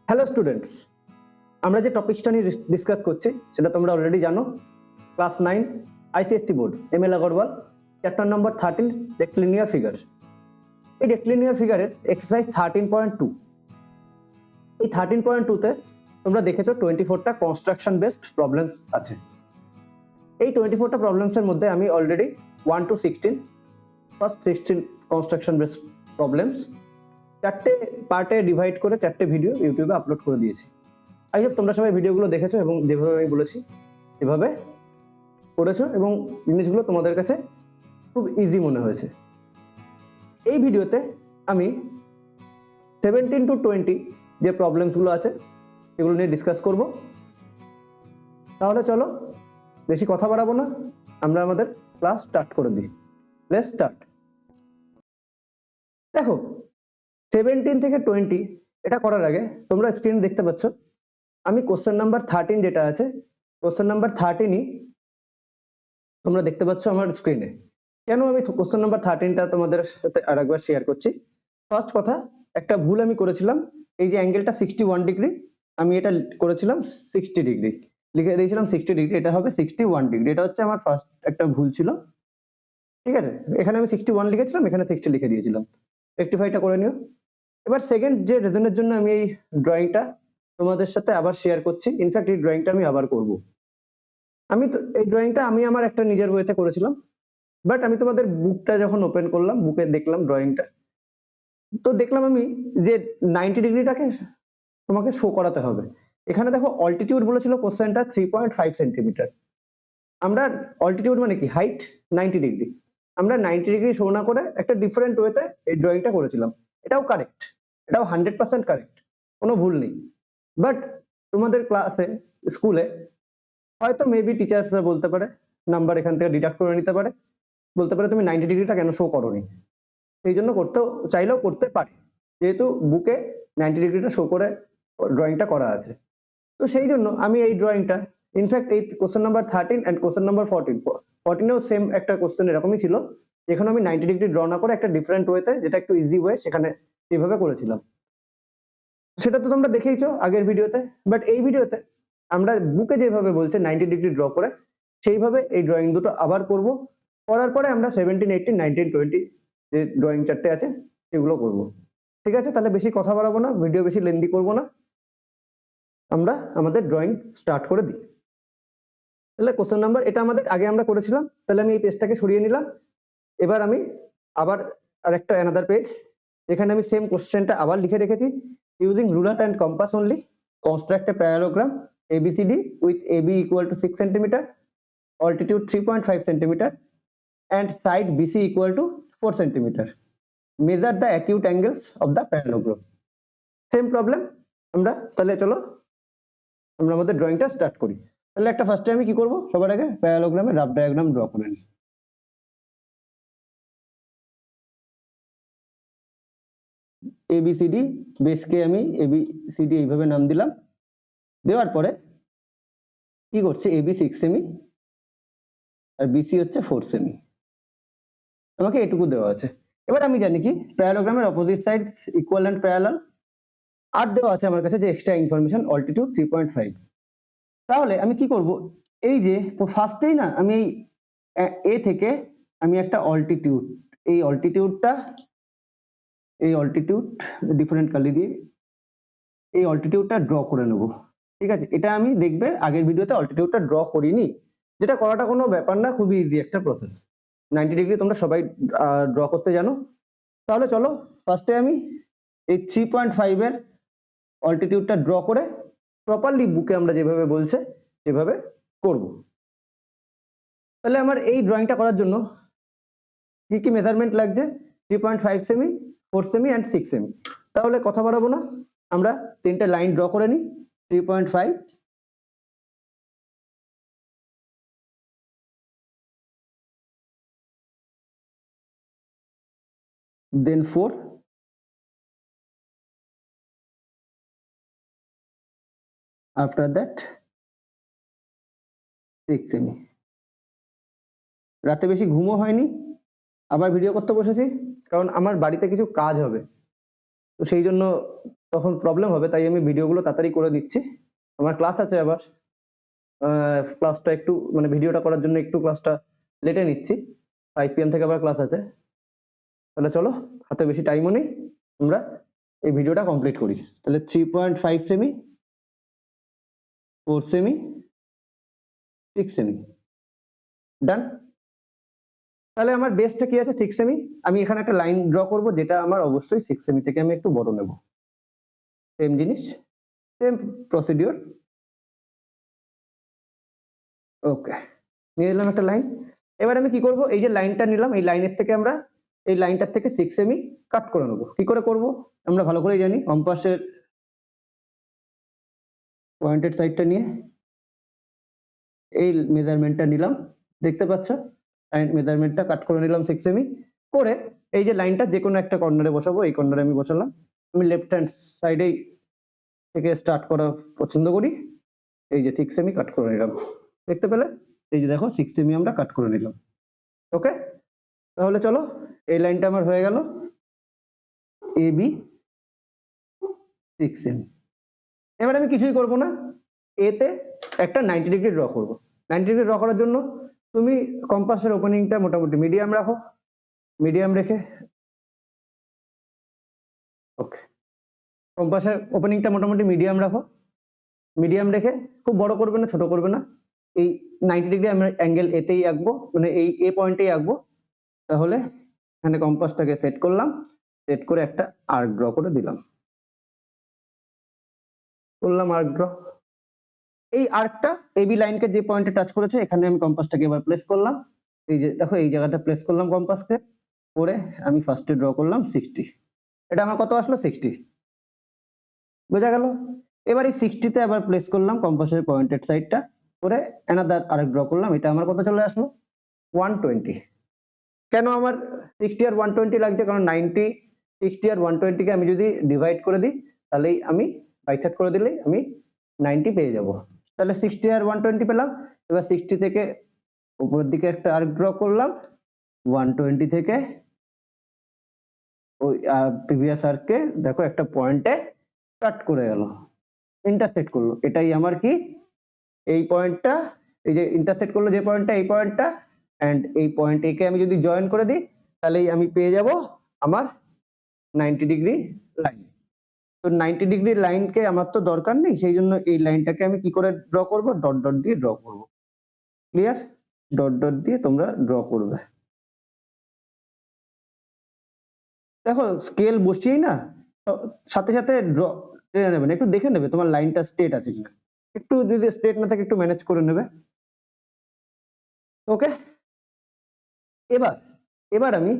Hello students, আমরা যে টপিকটা নিয়ে ডিসকাস করছি সেটা তোমরা অলরেডি জানো। Class 9 ICSE board ML Agarwal, chapter নম্বর 13 রেক্টিলিনিয়ার ফিগার। এই রেক্টিলিনিয়ার ফিগারের এক্সারসাইজ 13.2। এই 13.2 তে তোমরা দেখেছো 24টা কনস্ট্রাকশন বেসড প্রবলেমস আছে। এই 24টা প্রবলেমসের মধ্যে আমি already 1 to 16 first 16 construction based problems চারটে পার্টে ডিভাইড করে চারটে ভিডিও ইউটিউবে আপলোড করে দিয়েছি। আই হোপ তোমরা সবাই ভিডিওগুলো দেখেছো এবং যেভাবে আমি বলেছি সেভাবে করেছো এবং জিনিসগুলো তোমাদের কাছে খুব ইজি মনে হয়েছে। এই ভিডিওতে আমি 17 to 20 যে প্রবলেমসগুলো আছে সেগুলো নিয়ে ডিসকাস করব। তাহলে চলো বেশি কথা বাড়াবো না, আমরা আমাদের ক্লাস স্টার্ট করে দিই। Let's start. দেখো 17 থেকে 20 এটা করার আগে তোমরা স্ক্রিন দেখতে পাচ্ছ, আমি কোশ্চেন নাম্বার 13 যেটা আছে, কোশ্চেন নাম্বার 13ই তোমরা দেখতে পাচ্ছ আমার স্ক্রিনে। কেন আমি কোশ্চেন নাম্বার 13টা তোমাদের সাথে আরেকবার শেয়ার করছি? ফার্স্ট কথা, একটা ভুল আমি করেছিলাম। এই যে অ্যাঙ্গেলটা 61 ডিগ্রি, আমি এটা করেছিলাম 60 ডিগ্রি, লিখে দিয়েছিলাম 60 ডিগ্রি, এটা হবে 61 ডিগ্রি। এটা হচ্ছে আমার ফার্স্ট একটা ভুল ছিল, ঠিক আছে? এখানে আমি 61 লিখেছিলাম, এখানে 60 লিখে দিয়েছিলাম। রেকটিফাইটা করে নিও। এবার সেকেন্ড যে রিজনের জন্য আমি এই ড্রয়িংটা তোমাদের সাথে আবার শেয়ার করছি, ইনফ্যাক্ট এই ড্রয়িংটা আমি আবার করব। আমি তো এই ড্রয়িংটা আমি আমার একটা নিজের ওয়েতে করেছিলাম, বাট আমি তোমাদের বুকটা যখন ওপেন করলাম, বুকে দেখলাম ড্রয়িংটা, তো দেখলাম আমি যে 90 ডিগ্রিটাকে তোমাকে শো করাতে হবে। এখানে দেখো অল্টিটিউড বলেছিল কোশ্চেনটা 3.5 সেন্টিমিটার। আমরা অল্টিটিউড মানে কি, হাইট 90 ডিগ্রি, আমরা 90 ডিগ্রি শো না করে একটা ডিফারেন্ট ওয়েতে এই ড্রয়িংটা করেছিলাম। এটাও কারেক্ট, এটাও 100% কারেক্ট, কোনো ভুল নেই। বাট তোমাদের ক্লাসে স্কুলে হয়তো মেবি টিচার্সরা বলতে পারে, নাম্বার এখান থেকে ডিডাক্ট করে নিতে পারে, বলতে পারে তুমি 90 ডিগ্রিটা কেন শো করোনি। সেই জন্য করতেও চাইলেও করতে পারে, যেহেতু বুকে 90 ডিগ্রিটা শো করে ড্রয়িংটা করা আছে। তো সেই জন্য আমি এই ড্রয়িংটা, ইনফ্যাক্ট এই question number 13 and question number 14 same একটা কোশ্চেন এরকমই ছিল, যেখানে আমি 90 ডিগ্রি ড্র না করে একটা ডিফারেন্ট ওয়েতে, যেটা একটু ইজি ওয়ে, সেখানে এইভাবে করেছিলাম। সেটা তো তোমরা দেখেইছো আগের ভিডিওতে। বাট এই ভিডিওতে আমরা বুকে যেভাবে বলছে 90 ডিগ্রি ড্র করে, সেইভাবে এই ড্রয়িং দুটো আবার করব। করার পরে আমরা 17, 18, 19, 20 যে ড্রয়িং চারটে আছে সেগুলো করব। ঠিক আছে, তাহলে বেশি কথা বাড়াবো না, ভিডিও বেশি লেন্দি করব না, আমরা আমাদের ড্রয়িং স্টার্ট করে দিই। তাহলে কোশ্চেন নাম্বার এটা আমাদের আগে আমরা করেছিলাম, তাহলে আমি এই পেজটাকে সরিয়ে নিলাম। এবার আমি আবার আরেকটা অ্যানাদার পেজ, যেখানে আমি সেম কোশ্চেনটা আবার লিখে রেখেছি। Using ruler and compass only, construct a parallelogram ABCD with AB equal to 6 cm, altitude 3.5 cm and side BC equal to 4 cm. Measure the acute angles of the parallelogram. Same problem. আমরা তাহলে চলো আমরা আমাদের ড্রয়িংটা start করি। তাহলে একটা ফার্স্টে আমি কি করব, সবার আগে প্যারালোগ্রামের রাফ ডায়াগ্রাম ড্র করে নিই। ABCD বেসকে আমি ABCD এইভাবে নাম দিলাম। দেওয়ার পরে কি করছে, AB 6 সেমি আর BC হচ্ছে 4 সেমি, আমাকে এটুকু দেওয়া আছে। এবার আমি জানি কি, প্যারালোগ্রামের opposite sides equal and parallel, আর দেওয়া আছে আমার কাছে যে এক্সট্রা ইনফরমেশন অল্টিটিউড 3.5। তাহলে আমি কি করব, এই যে ফার্স্টেই না আমি এই এ থেকে আমি একটা অল্টিটিউড, এই অল্টিটিউড ডিফারেন্ট কালি দিয়ে এই অল্টিটিউডটা ড্র করে নেব। ঠিক আছে, এটা আমি দেখবে আগের ভিডিওতে অল্টিটিউডটা ড্র করিনি, যেটা করাটা কোনো ব্যাপার না, খুবই ইজি একটা প্রসেস। 90 ডিগ্রি তোমরা সবাই ড্র করতে জানো। তাহলে চলো ফার্স্টে আমি এই 3.5 এর অল্টিটিউডটা ড্র করে প্রপারলি বুকে আমরা যেভাবে বলছে সেভাবে করব। তাহলে আমার এই ড্রয়িংটা করার জন্য কি কি মেজারমেন্ট লাগছে, 3.5 সেমি, 4 সেমি এন্ড 6 সেমি। তাহলে কথা বাড়াবো না, আমরা তিনটে লাইন ড্র করে নিই। 3.5, then 4, after that 6 সেমি। রাতে বেশি ঘুমও হয়নি, আবার ভিডিও করতে বসেছি, কারণ আমার বাড়িতে কিছু কাজ হবে, তো সেই জন্য তখন প্রবলেম হবে, তাই আমি ভিডিওগুলো তাড়াতাড়ি করে দিচ্ছি। আমার ক্লাস আছে আবার, ক্লাসটা একটু মানে ভিডিওটা করার জন্য একটু ক্লাসটা লেটে নিচ্ছি, 5 PM থেকে আবার ক্লাস আছে। তাহলে চলো, হাতে বেশি টাইমও নেই, আমরা এই ভিডিওটা কমপ্লিট করি। তাহলে 3.5 সেমি, 4 সেমি, 6 সেমি, ডান। তাহলে আমার বেসটা কি আছে? 6 সেমি। আমি এখানে একটা লাইন ড্র করব, যেটা আমার অবশ্যই 6 সেমি থেকে আমি একটু বড় নেব। সেম জিনিস, সেম প্রসিডিওর। ওকে, নিয়ে নিলাম একটা লাইন। এবার আমি কি করব? এই যে লাইনটা নিলাম, এই লাইনের থেকে আমরা এই লাইনটার থেকে 6 সেমি কাট করে নেব। কি করে করব? আমরা ভালো করেই জানি, কম্পাসের পয়েন্টেড সাইডটা নিয়ে এই মেজারমেন্টটা নিলাম, দেখতে পাচ্ছ, মেজারমেন্টটা কাট করে নিলাম 6 সেমি করে। এই যে লাইনটা যে কোনো একটা কর্নারে বসাবো, এই কর্নারে আমি বসালাম। আমি লেফট হ্যান্ড সাইডেই থেকে স্টার্ট করা পছন্দ করি। এই যে 6 সেমি কাট করে নিলাম, দেখতে পেলে? এই যে দেখো 6 সেমি আমরা কাট করে নিলাম। ওকে, তাহলে চলো, এই লাইনটা আমার হয়ে গেল AB 6 সেমি। এবার আমি কিছুই করব না, এতে একটা 90 ডিগ্রি ড্র করব। 90 ডিগ্রি ড্র করার জন্য তুমি কম্পাসের ওপেনিংটা মোটামুটি মিডিয়াম রাখো, মিডিয়াম রেখে, ওকে, কম্পাসের ওপেনিংটা মোটামুটি মিডিয়াম রাখো, মিডিয়াম রেখে, খুব বড় করবে না, ছোট করবে না। এই 90 ডিগ্রি আমরা অ্যাঙ্গেল এতেই আঁকবো, মানে এই এ পয়েন্টেই আঁকবো। তাহলে এখানে কম্পাসটাকে সেট করলাম, সেট করে একটা আর্ক ড্র করে দিলাম, করলাম আর্ক ড্র। এই আর্কটা এবি লাইনকে যে পয়েন্টে টাচ করেছে, এখানে আমি কম্পাসটাকে এবার প্লেস করলাম। এই যে দেখো, এই জায়গাটা প্লেস করলাম কম্পাসকে করে, আমি ফার্স্টে ড্র করলাম 60। এটা আমার কত আসলো? 60, বোঝা গেল? এবার এই 60 তে আবার প্লেস করলাম কম্পাসের পয়েন্টেড সাইডটা করে, অ্যানাদার আরেক ড্র করলাম। এটা আমার কত চলে আসলো? 120। কেন আমার 60 আর 120 লাগছে? কারণ 90, 60 আর 120 কে আমি যদি ডিভাইড করে দিই, তাহলেই আমি বাইসেক্ট করে দিলেই আমি 90 পেয়ে যাব। তাহলে 60 আর 120 পেলাম। এবার 60 থেকে উপরের দিকে একটা আর্ক ড্র করলাম, 120 থেকে ওই প্রিভিয়াস আর্কে দেখো একটা পয়েন্টে কাট করে গেল, ইন্টারসেক্ট করলো। এটাই আমার কি? এই পয়েন্টটা, এই যে ইন্টারসেক্ট করলো যে পয়েন্টটা, এই পয়েন্টটা এন্ড এই পয়েন্ট এ কে আমি যদি জয়েন করে দিই, তাহলেই আমি পেয়ে যাব আমার 90 ডিগ্রি লাইন। তো 90 ডিগ্রি লাইনকে আমার তো দরকার নেই, সেই জন্য এই লাইনটাকে আমি কি করে ড্র করব? ডট ডট দিয়ে ড্র করব। ক্লিয়ার? ডট ডট দিয়ে তোমরা ড্র করবে। দেখো, স্কেল বসিয়েই না, সাথে সাথে ড্র টেনে নেবে না, একটু দেখে নেবে তোমার লাইনটা স্ট্রেট আছে কিনা। একটু যদি স্ট্রেট না থাকে একটু ম্যানেজ করে নেবে। ওকে, এবার এবার আমি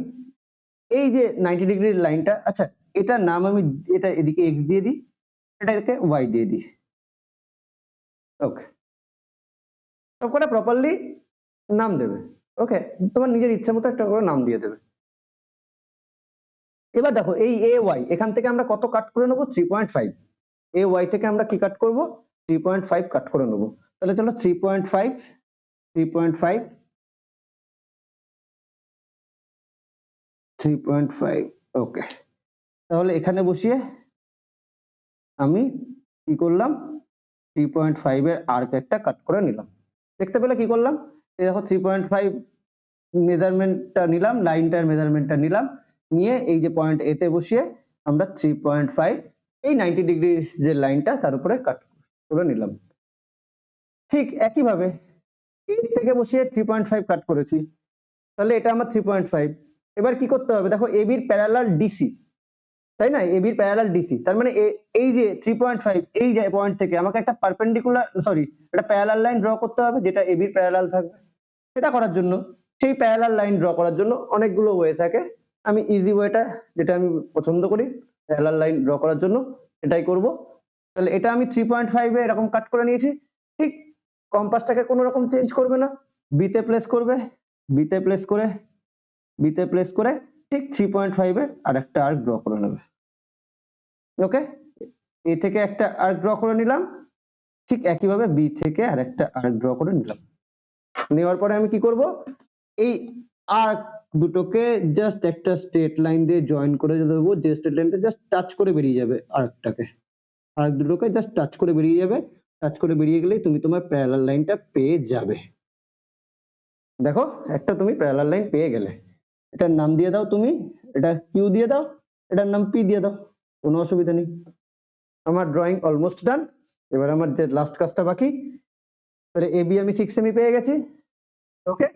এই যে 90 ডিগ্রির লাইনটা, আচ্ছা এটার নাম আমি, এটা এদিকে x দিয়ে দিই, এটাকে y দিয়ে দিই। ওকে, সবকটা প্রপারলি নাম দেবে। ওকে, তোমার নিজের ইচ্ছা মতো একটা করে নাম দিয়ে দেবে। এবার দেখো, এই ay এখান থেকে আমরা কত কাট করে নেবো? 3.5। ay থেকে আমরা কি কাট করব? 3.5 কাট করে নেবো। তাহলে চলো 3.5, 3.5, 3.5। ওকে, তাহলে এখানে বসিয়ে আমি কি করলাম? 3.5 এর আর্ক একটা কাট করে নিলাম। দেখতে পেলে কি করলাম? এই দেখো 3.5 মেজারমেন্টটা নিলাম, লাইনটার মেজারমেন্টটা নিলাম, নিয়ে এই যে পয়েন্ট এ তে বসিয়ে আমরা 3.5 এই 90 ডিগ্রি যে লাইনটা তার উপরে কাট করে নিলাম। ঠিক একইভাবে এর থেকে বসিয়ে 3.5 কাট করেছি, তাহলে এটা আমার 3.5। এবার কি করতে হবে? দেখো এবি এর প্যারালাল ডিসি, তাই না? এবি এর প্যারালাল ডিসি, তার মানে এই যে 3.5 এই যে পয়েন্ট থেকে আমাকে একটা পারপেন্ডিকুলার, সরি, একটা প্যারালাল লাইন ড্র করতে হবে যেটা এবি এর প্যারালাল থাকবে। সেটা করার জন্য, সেই প্যারালাল লাইন ড্র করার জন্য অনেকগুলো ওয়ে থাকে। আমি ইজি ওয়েটা যেটা আমি পছন্দ করি প্যারালাল লাইন ড্র করার জন্য, এটাই করব। তাহলে এটা আমি 3.5 এ এরকম কাট করে নিয়েছি। ঠিক কম্পাসটাকে কোনো রকম চেঞ্জ করবে না, বিতে প্লেস করবে, বিতে প্লেস করে, বিতে প্লেস করে ঠিক 3.5 এর আরেকটা আর্ক ড্র করে নেবে। ওকে, এ থেকে একটা আর্ক ড্র করে নিলাম, ঠিক একইভাবে বি থেকে আরেকটা আর্ক ড্র করে নিলাম। নেওয়ার পরে আমি কি করব? এই আর্ক দুটোকে জাস্ট একটা স্ট্রেট লাইন দিয়ে জয়েন করে দেবো, যে স্ট্রেট লাইনটা জাস্ট টাচ করে বেরিয়ে যাবে আর্কটাকে, আর্ক দুটোকে জাস্ট টাচ করে বেরিয়ে যাবে, টাচ করে বেরিয়ে গেলেই তুমি তোমার প্যারালাল লাইনটা পেয়ে যাবে। দেখো একটা তুমি প্যারালাল লাইন পেয়ে গেলে, এটার নাম দিয়ে দাও তুমি, এটা কিউ দিয়ে দাও, এটার নাম পি দিয়ে দাও, কোনো অসুবিধা নেই। আমার ড্রয়িং অলমোস্ট ডান। এবার আমার যে লাস্ট কাজটা বাকি, তাহলে এ বি আমি 6 সেমি পেয়ে গেছি, ওকে।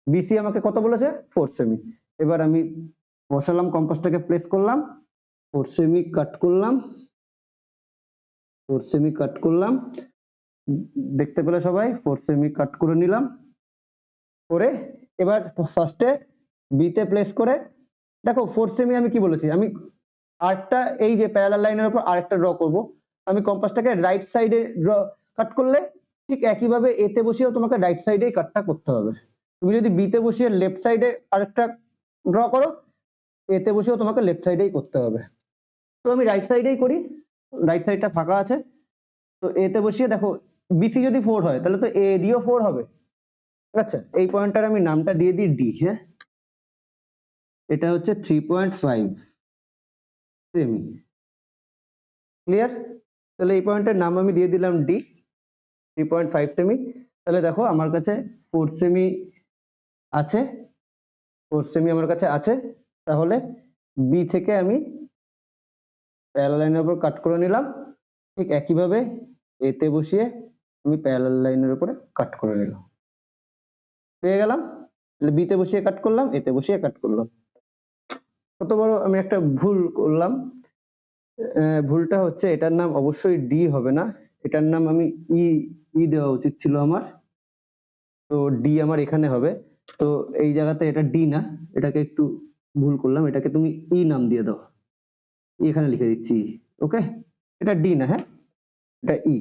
বিসি আমাকে কত বলেছে? 4 সেমি। এবার আমি বসালাম, কম্পাসটাকে প্লেস করলাম, 4 সেমি কাট করলাম, 4 সেমি কাট করলাম, দেখতে পেলে সবাই 4 সেমি কাট করে নিলাম, করে এবার ফার্স্টে বিতে প্লেস করে, দেখো 4 সেমি আমি কি বলেছি, আমি আরেকটা এই যে প্যারালাল লাইনের উপর আরেকটা ড্র করব। আমি কম্পাসটাকে রাইট সাইডে ড্র কাট করলে ঠিক একইভাবে এতে বসিয়েও তোমাকে রাইট সাইডেই কাটটা করতে হবে। তুমি যদি বিতে বসিয়ে লেফট সাইডে আরেকটা ড্র করো, এতে বসেও তোমাকে লেফট সাইডেই করতে হবে। তো আমি রাইট সাইডেই করি, রাইট সাইডটা ফাঁকা আছে, তো এতে বসিয়ে দেখো বিসি যদি 4 হয় তাহলে তো এ ডিও 4 হবে। আচ্ছা, এই পয়েন্টটার আমি নামটা দিয়ে দিই ডি, হ্যাঁ, এটা হচ্ছে 3.5 সেমি, ক্লিয়ার? তাহলে এই পয়েন্টের নাম আমি দিয়ে দিলাম ডি, 3.5 সেমি। তাহলে দেখো আমার কাছে 4 সেমি আছে, 4 সেমি আমার কাছে আছে, তাহলে বি থেকে আমি প্যারালাল লাইনের উপর কাট করে নিলাম, ঠিক একইভাবে এতে বসিয়ে আমি প্যারালাল লাইনের উপরে কাট করে নিলাম, পেয়ে গেলাম। তাহলে বিতে বসিয়ে কাট করলাম, এতে বসিয়ে কাট করলাম। কত বড় আমি একটা ভুল করলাম, ভুলটা হচ্ছে এটার নাম অবশ্যই ডি হবে না, এটার নাম আমি ই দেওয়া উচিত ছিল আমার, তো ডি আমার এখানে হবে। তো এই জায়গাতে এটা ডি না, এটাকে একটু ভুল করলাম, এটাকে তুমি ই নাম দিয়ে দাও, এখানে লিখে দিচ্ছি, ওকে। এটা ডি না, হ্যাঁ, এটা ই,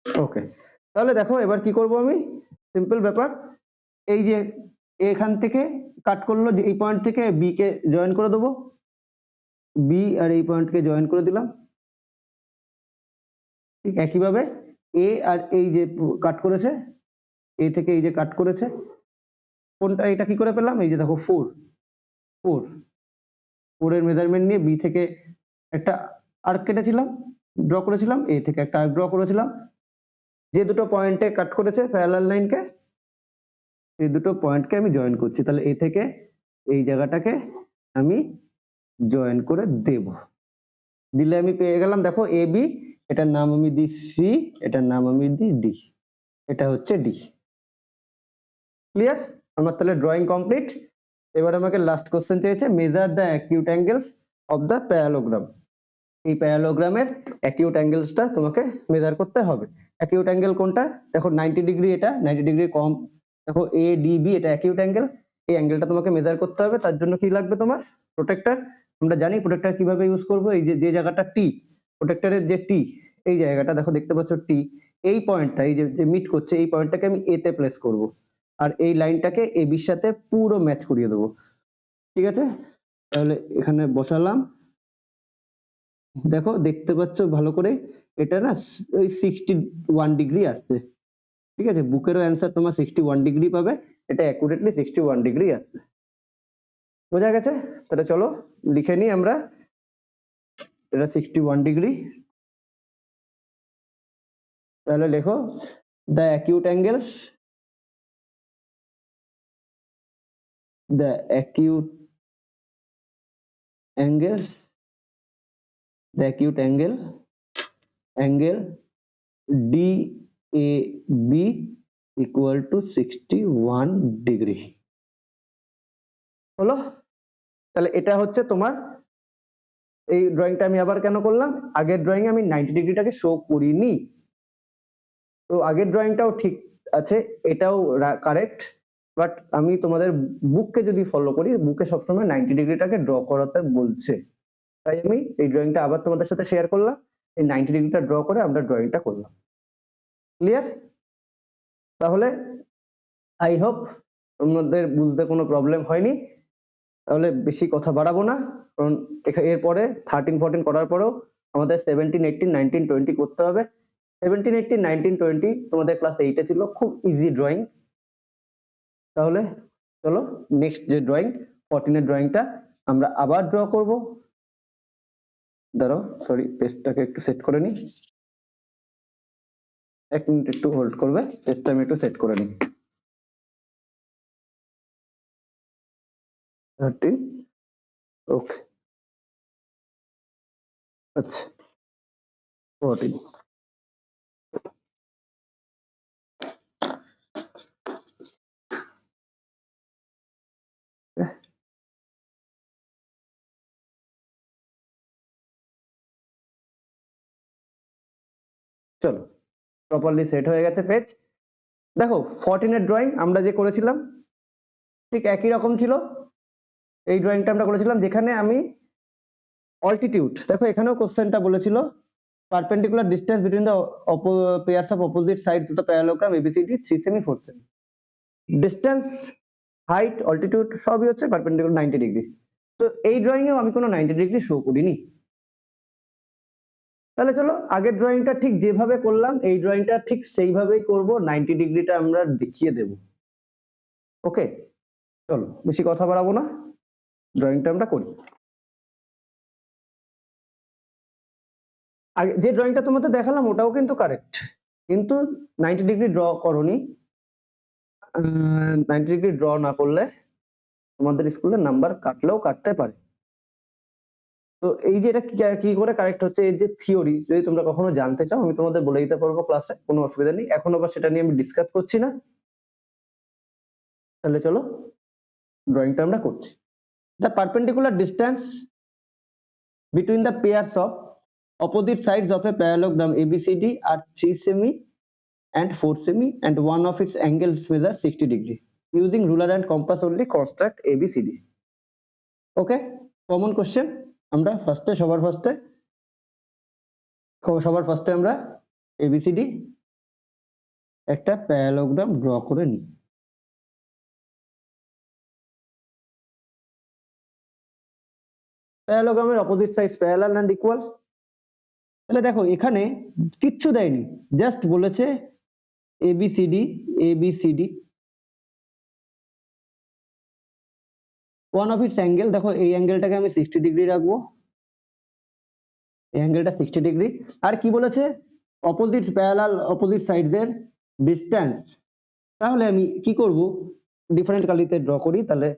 ওকে। তাহলে দেখো এবার কি করব আমি, সিম্পল ব্যাপার, এই যে এখান থেকে কাট করলো, যে এই পয়েন্ট থেকে বি কে জয়েন করে দেবো, বি আর এই পয়েন্টকে জয়েন করে দিলাম, ঠিক একইভাবে এ আর এই যে কাট করেছে, এ থেকে এই যে কাট করেছে, কোনটা এটা কি করে পেলাম, এই যে দেখো 4 এর মেজারমেন্ট নিয়ে বি থেকে একটা আর্ক কেটেছিলাম, ড্র করেছিলাম, এ থেকে একটা আর্ক ড্র করেছিলাম, যে দুটো পয়েন্টে কাট করেছে প্যারালাল লাইনকে, এই দুটো পয়েন্টকে আমি জয়েন করছি, তাহলে এ থেকে এই জায়গাটাকে আমি জয়েন করে দেব, দিলে আমি পেয়ে গেলাম, দেখো এ বি, এটার নাম আমি দিই সি, এটার নাম আমি দিই ডি, এটা হচ্ছে ডি, ক্লিয়ার? আমার তাহলে ড্রয়িং কমপ্লিট। এবার আমাকে লাস্ট কোশ্চেন চেয়েছে, measure the acute angles of the parallelogram. এই প্যারালোগ্রামের অ্যাকিউট অ্যাঙ্গেলসটা তোমাকে মেজার করতে হবে। অ্যাকিউট অ্যাঙ্গেল কোনটা, দেখো 90 ডিগ্রি, এটা 90 ডিগ্রি কম, দেখো এ ডি বি এটা অ্যাকিউট অ্যাঙ্গেল, এই অ্যাঙ্গেলটা তোমাকে মেজার করতে হবে। তার জন্য কি লাগবে তোমার, প্রোটেক্টর। আমরা জানি প্রোটেক্টর কিভাবে ইউজ করব, এই যে জায়গাটা টি, প্রোটেক্টরের যে টি, এই জায়গাটা দেখো দেখতে পাচ্ছ টি, এই পয়েন্টটা এই যে মিট করছে, এই পয়েন্টটাকে আমি এ তে প্লেস করব, আর এই লাইনটাকে এ বির সাথে পুরো ম্যাচ করিয়ে দেবো, ঠিক আছে? তাহলে এখানে বসালাম, দেখো দেখতে পাচ্ছ ভালো করে, এটা না ওই 61 ডিগ্রি আসছে, ঠিক আছে? বুকেরও অ্যান্সার তোমার 61 ডিগ্রি পাবে, এটা অ্যাকুরেটলি 61 ডিগ্রি আসছে, বোঝা গেছে? তাহলে চলো লিখে নিই আমরা, এটা 61 ডিগ্রি, তাহলে লেখো the acute angles, the acute angles, the acute angle DAB equal to 61 degree, হলো? তাহলে এটা হচ্ছে তোমার, এই ড্রয়িংটা আমি আবার কেন করলাম, আগের ড্রয়িং আমি 90 ডিগ্রিটাকে শো করিনি, তো আগের ড্রয়িংটাও ঠিক আছে, এটাও কারেক্ট, বাট আমি তোমাদের বুককে যদি ফলো করি, বুকে সবসময় 90 ডিগ্রিটাকে ড্র করাতে বলছে, তাই আমি এই ড্রয়িংটা আবার তোমাদের সাথে শেয়ার করলাম, এই 90 ডিগ্রিটা ড্র করে আমরা ড্রয়িংটা করলাম, ক্লিয়ার? তাহলে আই হোপ তোমাদের বুঝতে কোনো প্রবলেম হয়নি। তাহলে বেশি কথা বাড়াবো না, কারণ এরপরে 13 14 করার পরেও আমাদের 17 18 19 20 করতে হবে। 17 18 19 20 তোমাদের ক্লাস 8 এ ছিল, খুব ইজি ড্রয়িং, তাহলে চলো নেক্সট যে ড্রয়িং 14 এর ড্রয়িংটা আমরা আবার ড্র করব। দাঁড়াও, সরি, পেজটাকে একটু সেট করে নিই। 1 মিনিট একটু হোল্ড করবে, পেজটা আমি একটু সেট করে নিই। 13, ওকে, আচ্ছা 14। চলো প্রপারলি সেট হয়ে গেছে পেজ। দেখো 14 এর ড্রয়িং আমরা যে করেছিলাম ঠিক একই রকম ছিল। এই ড্রয়িংটা আমরা করেছিলাম যেখানে আমি অল্টিটিউড, দেখো এখানেও কোশ্চেনটা বলেছিল perpendicular distance between the pairs of opposite sides of the parallelogram ABCD 3 semi 4 semi. Distance, height, altitude সবই হচ্ছে পারপেন্ডিকুলার 90 ডিগ্রি। তো এই ড্রয়িং এও আমি কোনো 90 ডিগ্রি শো করিনি। তাহলে চলো আগের ড্রয়িংটা ঠিক যেভাবে করলাম এই ড্রয়িংটা ঠিক সেইভাবেই করব, 90 ডিগ্রিটা আমরা দেখিয়ে দেব। ওকে, চলো বেশি কথা বাড়াবো না, ড্রয়িংটা আমরা করি। আগে যে ড্রয়িংটা তোমাদের দেখালাম ওটাও কিন্তু কারেক্ট, কিন্তু 90 ডিগ্রি ড্র করনি। 90 ডিগ্রি ড্র না করলে তোমাদের স্কুলে নাম্বার কাটলেও কাটতে পারে। তো এই যে এটা কি করে কারেক্ট হচ্ছে, এই যে থিওরি যদি তোমরা কখনো জানতে চাও আমি তোমাদের বলে দিতে পারবো ক্লাসে, কোনো অসুবিধা নেই। এখন আবার সেটা নিয়ে আমি ডিসকাস করছি না। তাহলে চলো ড্রয়িংটা আমরা করছি। The perpendicular distance between the pairs of opposite sides of a parallelogram ABCD are 3 semi and 4 semi and one of its angles measures 60 degree. Using ruler and compass only construct ABCD. Okay, common question. আমরা সবার ফার্স্টে আমরা ABCD একটা parallelogram draw করে নিই। প্যারালোগ্রামের opposite sides parallel and equal. তাহলে দেখো এখানে কিচ্ছু দেয়নি, জাস্ট বলেছে ABCD one of its angle, দেখো এই অ্যাঙ্গেলটাকে আমি 60 ডিগ্রি রাখবো, এই অ্যাঙ্গেলটা 60 ডিগ্রি। আর কি বলেছে অপোজিট সাইডদের ডিস্টেন্স। তাহলে আমি কি করব, ডিফারেন্ট কালিতে ড্র করি। তাহলে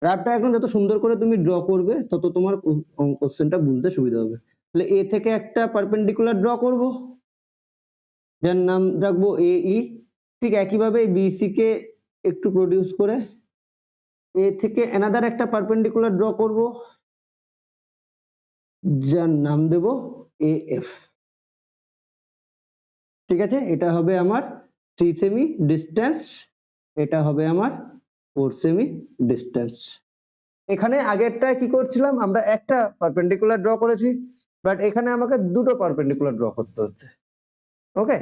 গ্রাফটা এখন যত সুন্দর করে তুমি ড্র করবে তত তোমার কোশ্চেনটা বুঝতে সুবিধা হবে। তাহলে এ থেকে একটা পারপেন্ডিকুলার ড্র করব যার নাম রাখবো AE। ঠিক একইভাবে BC কে একটু প্রডিউস করে এ থেকে অ্যানাদার একটা পারপেন্ডিকুলার ড্র করব যার নাম দেব AF। ঠিক আছে, এটা হবে আমার 3 সেমি ডিস্টেন্স, এটা হবে আমার 4 সেমি ডিস্টেন্স। এখানে আগেরটায় কি করছিলাম আমরা একটা পারপেন্ডিকুলার ড্র করেছি, বাট এখানে আমাকে দুটো পারপেন্ডিকুলার ড্র করতে হচ্ছে। ওকে,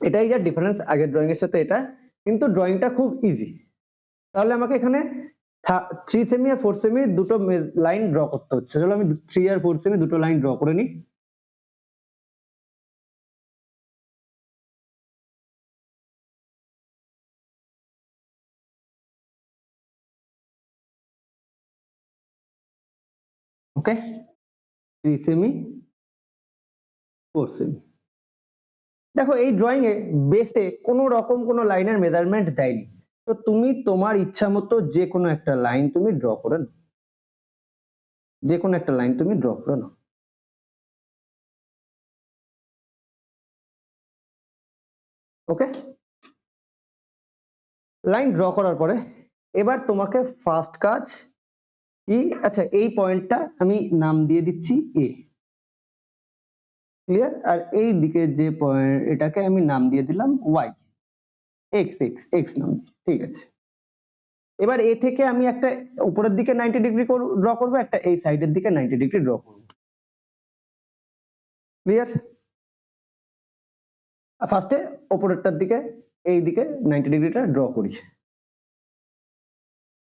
এটাই যা ডিফারেন্স আগের ড্রয়িং এর সাথে এটা, কিন্তু ড্রয়িংটা খুব ইজি। তাহলে আমাকে এখানে 3 সেমি আর 4 সেমি দুটো লাইন ড্র করতে হচ্ছে। চলো আমি 3 আর 4 সেমি দুটো লাইন ড্র করে নিই। ওকে, 3 সেমি 4 সেমি। দেখো এই ড্রয়িং এ বেসে কোনো রকম কোনো লাইনের মেজারমেন্ট দেয়নি, তো তুমি তোমার ইচ্ছা মতো যে কোনো একটা লাইন তুমি ড্র করে নাও, যে কোনো একটা লাইন তুমি ড্র করে নাও। ওকে, লাইন ড্র করার পরে এবার তোমাকে ফার্স্ট কাজ কি, আচ্ছা এই পয়েন্টটা আমি নাম দিয়ে দিচ্ছি A, ক্লিয়ার। আর এই দিকে যে পয়েন্ট এটাকে আমি নাম দিয়ে দিলাম Y, x নাম, ঠিক আছে। এবার এ থেকে আমি একটা উপরের দিকে 90 ডিগ্রি ড্র করব, একটা এই সাইডের দিকে 90 ডিগ্রি ড্র করব, ক্লিয়ার। ফার্স্টে উপরেরটার দিকে এই দিকে 90 ডিগ্রিটা ড্র করি।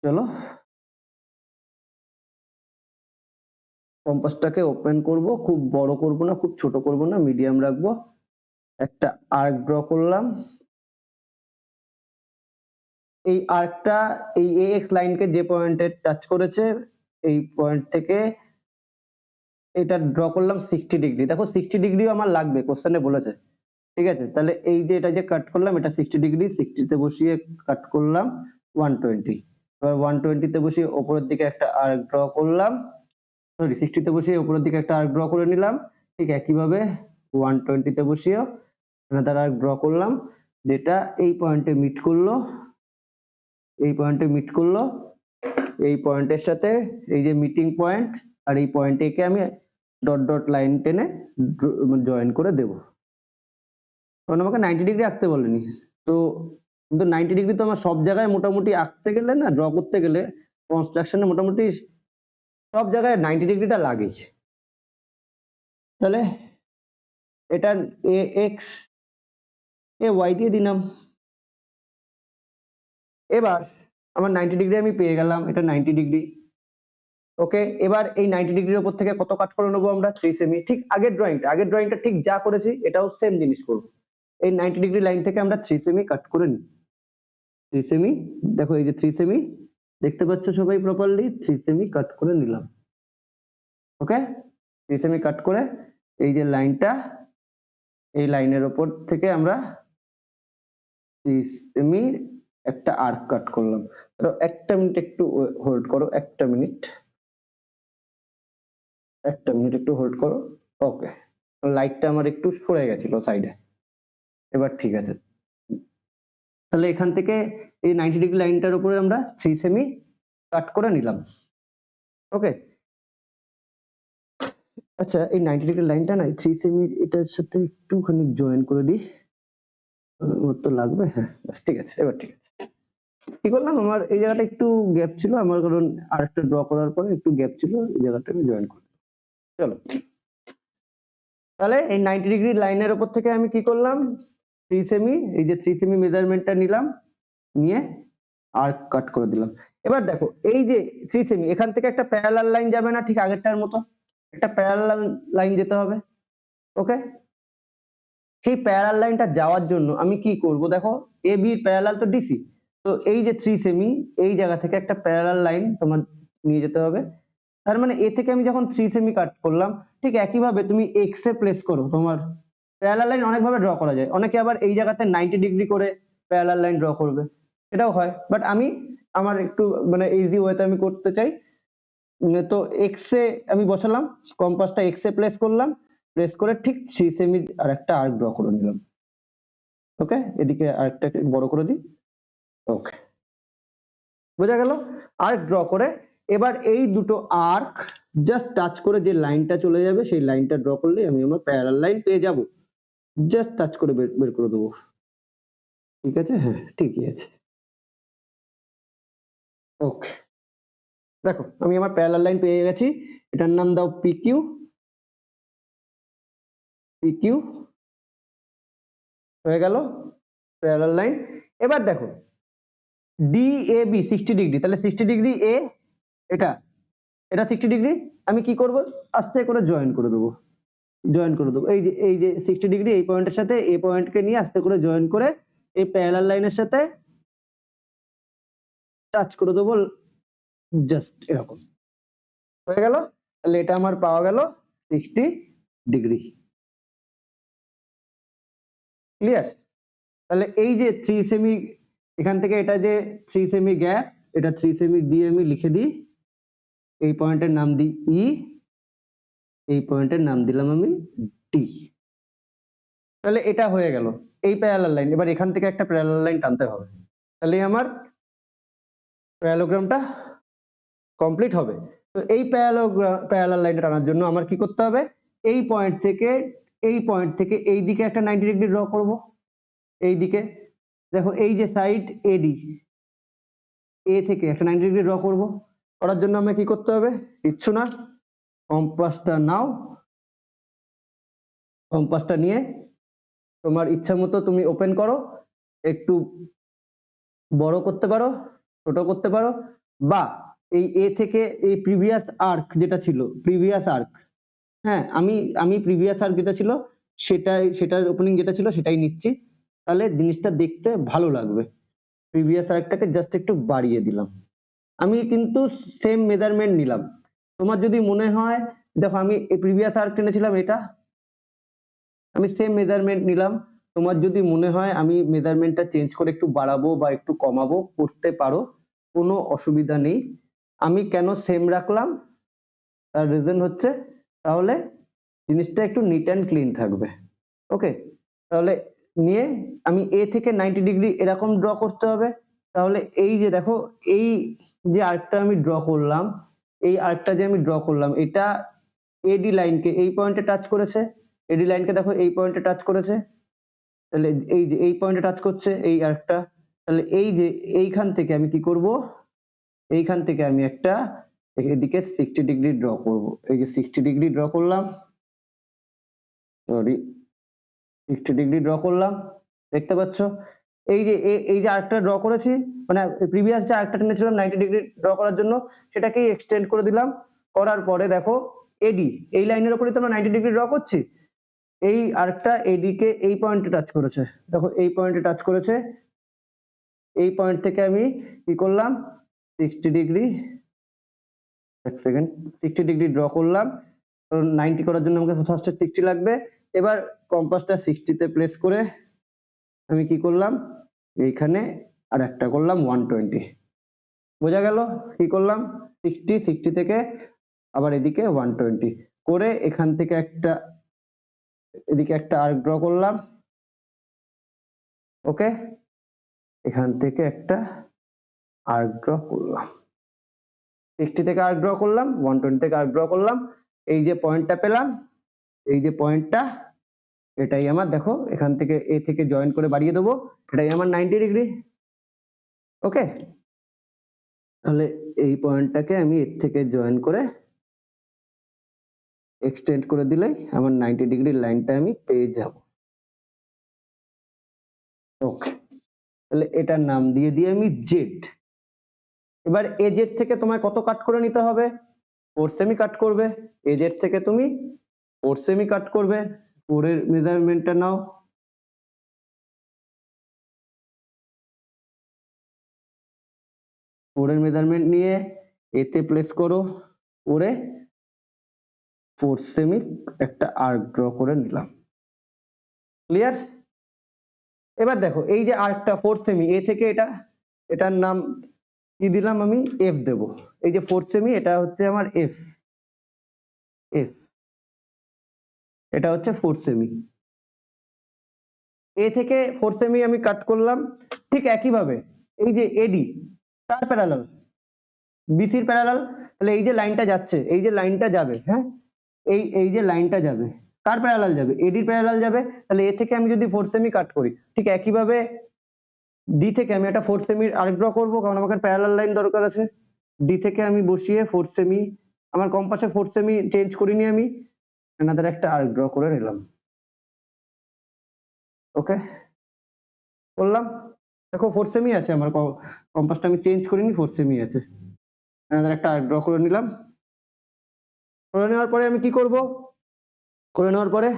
চলো কম্পাসটাকে ওপেন করব, খুব বড় করব না খুব ছোট করব না, মিডিয়াম রাখবো। একটা আর্ক ড্র করলাম, এই আর্কটা এই AX লাইনকে যে পয়েন্টে টাচ করেছে এই পয়েন্ট থেকে এটা ড্র করলাম 60 ডিগ্রি। দেখো 60 ডিগ্রিও আমার লাগবে, কোশ্চেনে বলেছে, ঠিক আছে? তাহলে এই যে এটা যে কাট করলাম এটা 60 ডিগ্রি, 60 তে বসিয়ে কাট করলাম 120। এবার 120 তে বসিয়ে উপরের দিকে একটা আর্ক ড্র করলাম, সরি 60 তে বসিয়ে উপরের দিকে একটা আর্ক ড্র করে নিলাম। ঠিক একইভাবে 120 তে বসিয়ে another আর্ক ড্র করলাম, যেটা এই পয়েন্টে মিট করলো, এই পয়েন্টে মিট করলো, এই পয়েন্টের সাথে এই যে মিটিং পয়েন্ট আর এই পয়েন্টে আমি ডট ডট লাইন টেনে জয়েন করে দেব। কারণ আমাকে 90 ডিগ্রি আঁকতে বলেনি, তো কিন্তু 90 ডিগ্রি তো আমার সব জায়গায় মোটামুটি আঁকতে গেলে না, ড্র করতে গেলে কনস্ট্রাকশনে মোটামুটি সব জায়গায় 90 ডিগ্রিটা লাগে। তাহলে এটা AX y দিয়ে দিলাম। এবার আমার 90 ডিগ্রি আমি পেয়ে গেলাম, এটা 90 ডিগ্রি। ওকে, এবার এই 90 ডিগ্রির উপর থেকে কত কাট করে নেবো আমরা? 3 সেমি। ঠিক আগের ড্রয়িংটা ঠিক যা করেছি এটাও সেম জিনিস করবো। এই 90 ডিগ্রি লাইন থেকে আমরা 3 সেমি কাট করে নিই। 3 সেমি, দেখো এই যে 3 সেমি দেখতে পাচ্ছ সবাই প্রপারলি, 3 সেমি কাট করে নিলাম। ওকে, 3 সেমি কাট করে এই যে লাইনটা, এই লাইনের উপর থেকে আমরা 3 সেমি একটা আর্ক কাট করলাম। তো একটা মিনিট একটু হোল্ড করো, একটা মিনিট একটু হোল্ড করো। ওকে, লাইটটা আমার একটু সরে গেছিল সাইডে, এবার ঠিক আছে। তাহলে এখান থেকে এই 90 ডিগ্রি লাইনটার উপরে আমরা 3 সেমি কাট করে নিলাম। ওকে, আচ্ছা এই 90 ডিগ্রি লাইনটা না 3 সেমি এটার সাথে একটুখানি জয়েন করে দিই, ওর তো লাগবে। হ্যাঁ বাস ঠিক আছে, এবার ঠিক আছে। কি করলাম, আমার এই জায়গাটা একটু গ্যাপ ছিল আমার, কারণ আরেকটা ড্র করার পরে একটু গ্যাপ ছিল, এই জায়গাটা আমি জয়েন করি। চলো, তাহলে এই 90 ডিগ্রি লাইনের উপর থেকে আমি কি করলাম, 3 সেমি, এই যে 3 সেমি মেজারমেন্টটা নিলাম, নিয়ে আর্ক কাট করে দিলাম। এবার দেখো এই যে 3 সেমি, এখান থেকে একটা প্যারালাল লাইন যাবে না ঠিক আগেরটার মতো? একটা প্যারালাল লাইন যেতে হবে। ওকে, সেই প্যারালাল লাইনটা যাওয়ার জন্য আমি কি করব, দেখো এ বি প্যারালাল তো ডিসি, তো এই যে 3 সেমি এই জায়গা থেকে একটা প্যারালাল লাইন তোমার নিয়ে যেতে হবে। তার মানে এ থেকে আমি যখন 3 সেমি কাট করলাম, ঠিক একইভাবে তুমি এক্স এ প্লেস করো। তোমার প্যারালাল লাইন অনেকভাবে ড্র করা যায়, অনেকে আবার এই জায়গাতে 90 ডিগ্রি করে প্যারালাল লাইন ড্র করবে, এটাও হয়, বাট আমি আমার একটু মানে ইজি ওয়েতে আমি করতে চাই। তো এক্স এ আমি বসালাম, কম্পাসটা এক্স এ প্লেস করলাম, প্লেস করে ঠিক 3 সেমি আর একটা আর্ক ড্র করে নিলাম। ওকে, এদিকে আর্কটা বড় করে দিই। ওকে, বোঝা গেল? আর্ক ড্র করে এবার এই দুটো আর্ক জাস্ট টাচ করে যে লাইনটা চলে যাবে সেই লাইনটা ড্র করলে আমি আমার প্যারালাল লাইন পেয়ে যাব। জাস্ট টাচ করে বের করে দেবো। ঠিক আছে, হ্যাঁ ঠিকই আছে। ওকে, দেখো আমি আমার প্যারালাল লাইন পেয়ে গেছি, এটার নাম দাও পিকিউ। পিকিউ হয়ে গেল প্যারালাল লাইন। এবার দেখো DAB 60 ডিগ্রি, তাহলে 60 ডিগ্রি এ, এটা 60 ডিগ্রি, আমি কি করব, আস্তে করে জয়েন করে দেবো। এই যে 60 ডিগ্রি এই পয়েন্টের সাথে এই পয়েন্টকে নিয়ে আস্তে করে জয়েন করে এই প্যারালাল লাইনের সাথে টাচ করে দেবো, জাস্ট এরকম হয়ে গেল। তাহলে এটা আমার পাওয়া গেল 60 ডিগ্রি। ক্লিয়ার? তাহলে এই যে 3 সেমি, এখান থেকে এটা যে 3 সেমি গ্যাপ, এটা 3 সেমি দিয়ে আমি লিখে দিই, এই পয়েন্টের নাম দিই ই, এই পয়েন্টের নাম দিলাম আমি ডি। তাহলে এটা হয়ে গেল এই প্যারালাল লাইন। এবার এখান থেকে একটা প্যারালাল লাইন টানতে হবে, তাহলে আমার প্যারালোগ্রামটা কমপ্লিট হবে। তো এই প্যারালাল লাইনটা টানার জন্য আমার কি করতে হবে, এই পয়েন্ট থেকে এই দিকে একটা 90 ডিগ্রি ড্র করব। এই দিকে দেখো এই যে সাইড এডি, এ থেকে একটা 90 ডিগ্রি ড্র করব। করার জন্য আমাকে কি করতে হবে, কিচ্ছু না, কম্পাসটা নাও, কম্পাসটা নিয়ে তোমার ইচ্ছা মতো তুমি ওপেন করো, একটু বড় করতে পারো, ছোট করতে পারো, বা এই এ থেকে এই প্রিভিয়াস আর্ক যেটা ছিল, প্রিভিয়াস আর্ক, হ্যাঁ আমি প্রিভিয়াস আর্ক যেটা ছিল সেটার ওপেনিং যেটা ছিল সেটাই নিচ্ছি, তাহলে জিনিসটা দেখতে ভালো লাগবে। প্রিভিয়াস আরেকটাকে জাস্ট একটু বাড়িয়ে দিলাম। আমি কিন্তু সেম মেজারমেন্ট নিলাম। তোমার যদি মনে হয়, দেখো আমি এই প্রিভিয়াস আর্ক টেনেছিলাম, এটা আমি সেম মেজারমেন্ট নিলাম। তোমার যদি মনে হয় আমি মেজারমেন্টটা চেঞ্জ করে একটু বাড়াবো বা একটু কমাবো, করতে পারো, কোনো অসুবিধা নেই। আমি কেন সেম রাখলাম, তার রিজন হচ্ছে তাহলে জিনিসটা একটু নিট অ্যান্ড ক্লিন থাকবে। ওকে, তাহলে নিয়ে আমি এ থেকে 90 ডিগ্রি এরকম ড্র করতে হবে। তাহলে এই যে দেখো, এই যে আর্কটা আমি ড্র করলাম, এই আর্কটা যে আমি ড্র করলাম, এটা এডি লাইনকে এই পয়েন্টে টাচ করেছে, এডি লাইনকে দেখো এই পয়েন্টে টাচ করেছে, তাহলে এই যে এই পয়েন্টে টাচ করছে এই আর্কটা, তাহলে এই যে এইখান থেকে আমি কি করব, এইখান থেকে আমি একটা এদিকে 60 ডিগ্রি ড্র করব। এই যে 60 ডিগ্রি ড্র করলাম, সরি 60 ডিগ্রি ড্র করলাম, দেখতে পাচ্ছ এই যে এই যে আর্কটা ড্র করেছি, মানে প্রিভিয়াস যে আর্কটা টেনেছিলাম 90 ডিগ্রি ড্র করার জন্য, সেটাকেই এক্সটেন্ড করে দিলাম। করার পরে দেখো এডি এই লাইনের উপরে তো আমরা 90 ডিগ্রি ড্র করছি, এই আর্কটা এডি কে এই পয়েন্টে টাচ করেছে, দেখো এই পয়েন্টে টাচ করেছে। এই পয়েন্ট থেকে আমি কি করলাম, 60 ডিগ্রি, এক সেকেন্ড, 60 ডিগ্রি ড্র করলাম। 90 করার জন্য আমাকে ফার্স্টে 60 লাগবে। এবার কম্পাসটা 60 তে প্লেস করে আমি কি করলাম, এইখানে আর একটা করলাম 120। বোঝা গেল কি করলাম, 60 থেকে আবার এদিকে 120 করে এখান থেকে একটা এদিকে একটা আর্ক ড্র করলাম। ওকে, এখান থেকে একটা আর্ক ড্র করলাম, 60 থেকে আর্ক ড্র করলাম, 120 থেকে আর্ক ড্র করলাম। এই যে পয়েন্টটা পেলাম, এই যে পয়েন্টটা, এটাই আমার, দেখো এখান থেকে এ থেকে জয়েন করে বাড়িয়ে দেবো, এটাই আমার 90 ডিগ্রি। ওকে, তাহলে এই পয়েন্টটাকে আমি এর থেকে জয়েন করে এক্সটেন্ড করে দিলেই আমার 90 ডিগ্রির লাইনটা আমি পেয়ে যাব। ওকে, তাহলে এটার নাম দিয়ে দিই আমি জেড। এবার এ জেড থেকে তোমায় কত কাট করে নিতে হবে, 4 সেমি কাট করবে। এ জেড থেকে তুমি 4 সেমি কাট করবে। 4 এর মেজারমেন্টটা নাও, ফোরের মেজারমেন্ট নিয়ে এতে প্লেস করো, করে 4 সেমি একটা আর্ক ড্র করে নিলাম। ক্লিয়ার? এবার দেখো এই যে আর্কটা 4 সেমি, এ থেকে এটা, এটার নাম কি দিলাম আমি, এফ দেব। এই যে 4 সেমি, এটা হচ্ছে আমার এফ, এফ, এটা হচ্ছে 4 সেমি। এ থেকে 4 সেমি আমি কাট করলাম। ঠিক একইভাবে এই যে এডি, তার প্যারালাল, বিসির প্যারালাল, তাহলে এই যে লাইনটা যাচ্ছে, এই যে লাইনটা যাবে, হ্যাঁ, এই যে লাইনটা যাবে, কার প্যারালাল যাবে, এডির প্যারালাল যাবে। তাহলে এ থেকে আমি যদি 4 সেমি কাট করি, ঠিক একইভাবে ডি থেকে আমি একটা 4 সেমির আর্ক ড্র করবো, কারণ আমাকে প্যারালাল লাইন দরকার আছে। ডি থেকে আমি বসিয়ে 4 সেমি, আমার কম্পাসে 4 সেমি চেঞ্জ করিনি আমি, এনাদের একটা আর্ক ড্র করে নিলাম। ওকে, করলাম, দেখো 4 সেমি আছে আমার কম্পাসটা, আমি চেঞ্জ করিনি, 4 সেমি আছে, এনাদের একটা আর্ক ড্র করে নিলাম। করে নেওয়ার পরে আমি কি করব, করে নেওয়ার পরে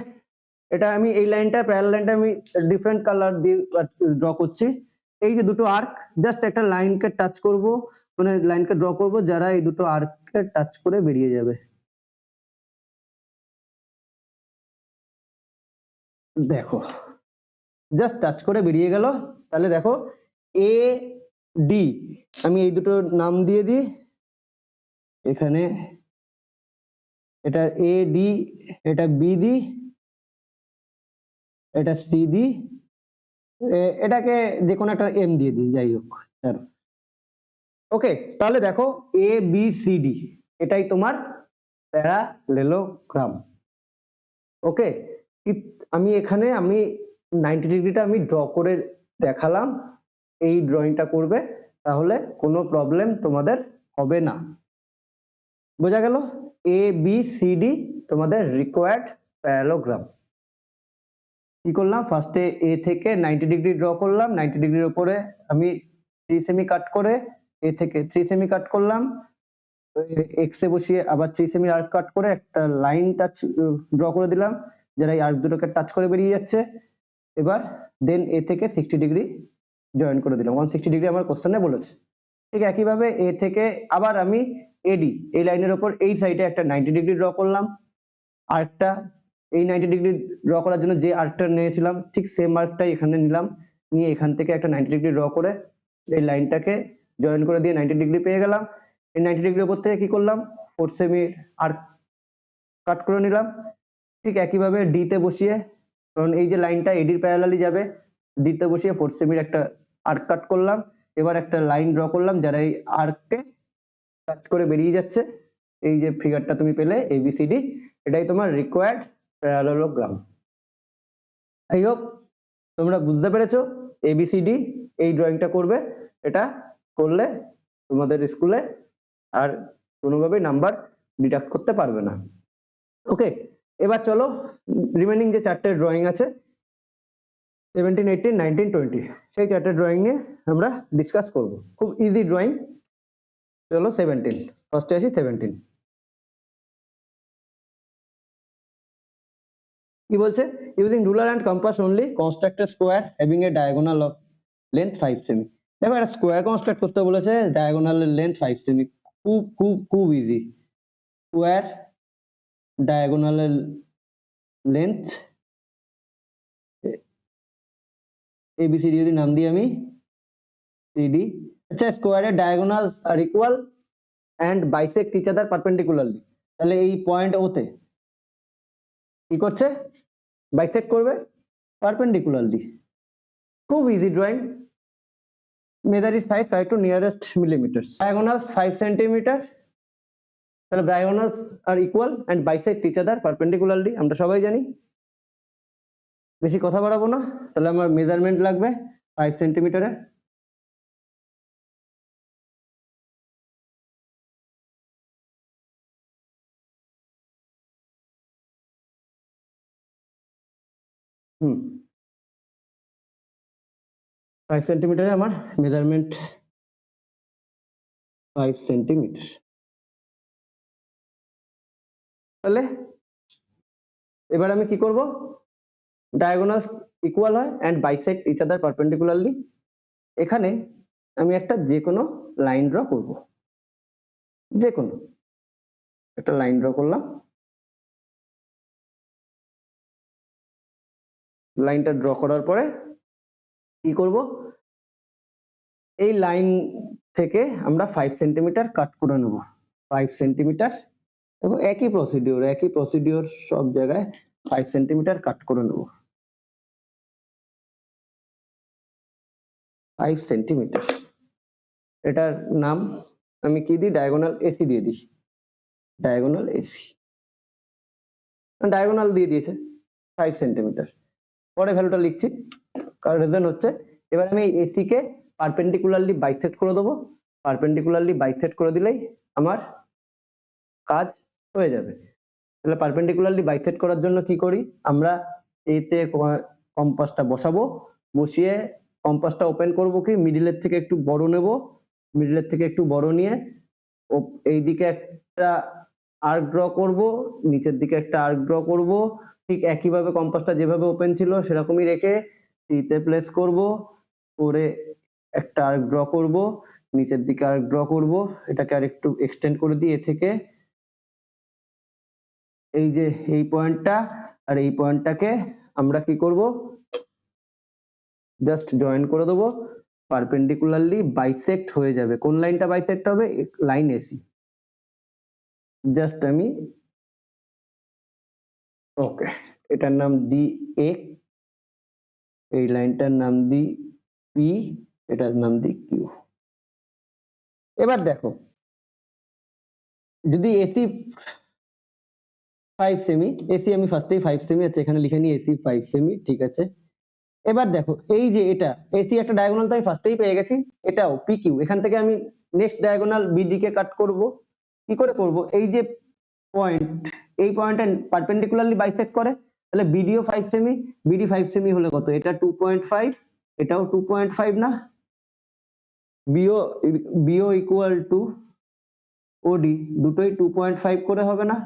এটা আমি এই লাইনটা, প্যারালাল লাইনটা আমি ডিফারেন্ট কালার দিয়ে ড্র করছি। এই যে দুটো আর্ক, জাস্ট একটা লাইনকে টাচ করব, মানে লাইনকে ড্র করব যারা এই দুটো আর্ককে টাচ করে বেরিয়ে যাবে। দেখো জাস্ট টাচ করে বেরিয়ে গেল। তাহলে দেখো এ ডি, আমি এই দুটো নাম দিয়ে দিই এখানে, এটা এ ডি, এটা বি দি, এটা সি দি, এটাকে যে কোনো একটা এম দিয়ে দিই, যাই হোক। ওকে, তাহলে দেখো এ বি সি ডি, এটাই তোমার প্যারালেলোগ্রাম। ওকে, আমি এখানে আমি 90 ডিগ্রিটা আমি ড্র করে দেখালাম, এই ড্রয়িংটা করবে, তাহলে কোনো প্রবলেম তোমাদের হবে না। বোঝা গেল? এ বি সি ডি তোমাদের রিকোয়ার্ড প্যারালোগ্রাম। কি করলাম, ফার্স্টে এ থেকে 90 ডিগ্রি ড্র করলাম, 90 ডিগ্রির উপরে আমি 3 সেমি কাট করে এ থেকে 3 সেমি কাট করলাম, এক্স এ বসিয়ে আবার 3 সেমি আর্ক কাট করে একটা লাইন টাচ ড্র করে দিলাম, যারা এই আর্ক দুটোকে টাচ করে বেরিয়ে যাচ্ছে। এবার দেন এ থেকে 60 ডিগ্রি জয়েন করে দিলাম, 160 ডিগ্রি আমার কোশ্চেনে বলেছে। ঠিক একইভাবে এ থেকে আবার আমি এডি এই লাইনের ওপর এই সাইডে একটা 90 ডিগ্রি ড্র করলাম, আর্কটা এই 90 ডিগ্রি ড্র করার জন্য যে আর্কটা নিয়েছিলাম ঠিক সেম আর্কটাই এখানে নিলাম, নিয়ে এখান থেকে একটা 90 ডিগ্রি ড্র করে এই লাইনটাকে জয়েন করে দিয়ে 90 ডিগ্রি পেয়ে গেলাম। এই 90 ডিগ্রির উপর থেকে কি করলাম, 4 সেমি আর্ক কাট করে নিলাম। ঠিক একইভাবে ডি তে বসিয়ে, কারণ এই যে লাইনটা এডির প্যারালালি যাবে, ডি তে বসিয়ে 4 সেমির একটা আর্ক কাট করলাম। এবার একটা লাইন ড্র করলাম যারা এই আর্ককে কাট করে বেরিয়ে যাচ্ছে। এই যে ফিগারটা তুমি পেলে এবিসিডি, এটাই তোমার রিকোয়ার্ড প্যারালেলোগ্রাম। আই হোপ তোমরা বুঝতে পেরেছো এবিসিডি এই ড্রয়িংটা করবে, এটা করলে তোমাদের স্কুলে আর কোনোভাবেই নাম্বার ডিডাক্ট করতে পারবে না। ওকে, এবার চলো রিমেনিং যে চারটে ড্রয়িং আছে 17, 18, 19, 20 সেই চারটে ড্রয়িং নিয়ে আমরা ডিসকাস করব। খুব ইজি ড্রয়িং। চলো 17 ফার্স্টে আসি। 17 কি বলছে, using ruler and compass only construct A square having a diagonal of length 5 semi. দেখো একটা স্কোয়ার কনস্ট্রাক্ট করতে বলেছে, ডায়াগোনালের লেন্থ 5 সেমি, খুব খুব খুব ইজি। স্কোয়ার ডায়াগোনালের লেন্থ এবিসিডি যদি নাম দিই আমি সিডি। আচ্ছা, স্কোয়ারের ডায়াগোনাল আর equal and bisect each other perpendicularly, তাহলে এই পয়েন্ট ওতে কি করছে, বাইসেক্ট করবে পারপেন্ডিকুলারলি। খুব easy drawing. Measure is side, try to nearest millimetre. Diagonal 5 centimetre, তাহলে ডায়াগোনাল আর equal and bisect each other perpendicularly, আমরা সবাই জানি। বেশি কথা বাড়াবো না, তাহলে আমার মেজারমেন্ট লাগবে 5 সেন্টিমিটারের। হুম, 5 সেন্টিমিটারে আমার মেজারমেন্ট 5 সেন্টিমিটার। তাহলে এবার আমি কি করব, ডায়াগোনাল ইকুয়াল হয় and bisect each other perpendicularly, এখানে আমি একটা যে কোনো লাইন ড্র করব, যে কোনো একটা লাইন ড্র করলাম। লাইনটা ড্র করার পরে কি করব, এই লাইন থেকে আমরা 5 সেন্টিমিটার কাট করে নেব, 5 সেন্টিমিটার, এবং একই প্রসিডিওর সব জায়গায় 5 সেন্টিমিটার কাট করে নেব, 5 সেন্টিমিটার। এটার নাম আমি কি দিই, ডায়াগোনাল এসি দিয়ে দিই, ডায়াগোনাল এসি। ডায়াগোনাল দিয়ে দিয়েছে 5 সেন্টিমিটার। পরে ভ্যালুটা লিখছি, কারণ রিজন হচ্ছে এবার আমি এসি কে পারপেন্ডিকুলারলি বাইসেক্ট করে দেবো। পারপেন্ডিকুলারলি বাইসেক্ট করে দিলেই আমার কাজ হয়ে যাবে। তাহলে পারপেন্ডিকুলারলি বাইসেক্ট করার জন্য কি করি, আমরা এতে কম্পাসটা বসাবো, বসিয়ে কম্পাসটা ওপেন করব কি মিডিলের থেকে একটু বড় নেব, মিডিলের থেকে একটু বড় নিয়ে এই দিকে একটা আর্ক ড্র করব, নিচের দিকে একটা আর্ক ড্র করব। ঠিক একইভাবে কম্পাসটা যেভাবে ওপেন ছিল সেরকমই রেখে সিতে প্লেস করব, করে একটা আর্ক ড্র করব, নিচের দিকে আর্ক ড্র করব, এটাকে আরেকটু এক্সটেন্ড করে দিয়ে এ থেকে এই যে এই পয়েন্টটা আর এই পয়েন্টটাকে আমরা কি করব, জাস্ট জয়েন করে দেবো, পারপেন্ডিকুলারলি বাইসেক্ট হয়ে যাবে। কোন লাইনটা বাইসেক্ট হবে, লাইন এসি। জাস্ট আমি ওকে, এটার নাম দি এ, এই লাইনটার নাম দি পি, এটার নাম দি কিউ। এবার দেখো যদি এসি 5 সেমি, এসি আমি ফার্স্টেই 5 সেমি আছে এখানে লিখে নিই, এসি 5 সেমি, ঠিক আছে। এবার দেখো এই যে এটা এসি একটা ডায়াগোনাল তো আমি ফার্স্টেই পেয়ে গেছি, এটাও পি কিউ। এখান থেকে আমি নেক্সট ডায়াগোনাল বিডি কে কাট করব। কি করে করব, এই যে পয়েন্ট, এই পয়েন্টটা পারপেন্ডিকুলারলি বাইসেক্ট করে, তাহলে বিডিও 5 সেমি, বিডি 5 সেমি হলে কত, এটা 2.5, এটাও 2.5 না, বিও বিও ইকুয়াল টু ওডি, দুটোই 2.5 করে হবে না।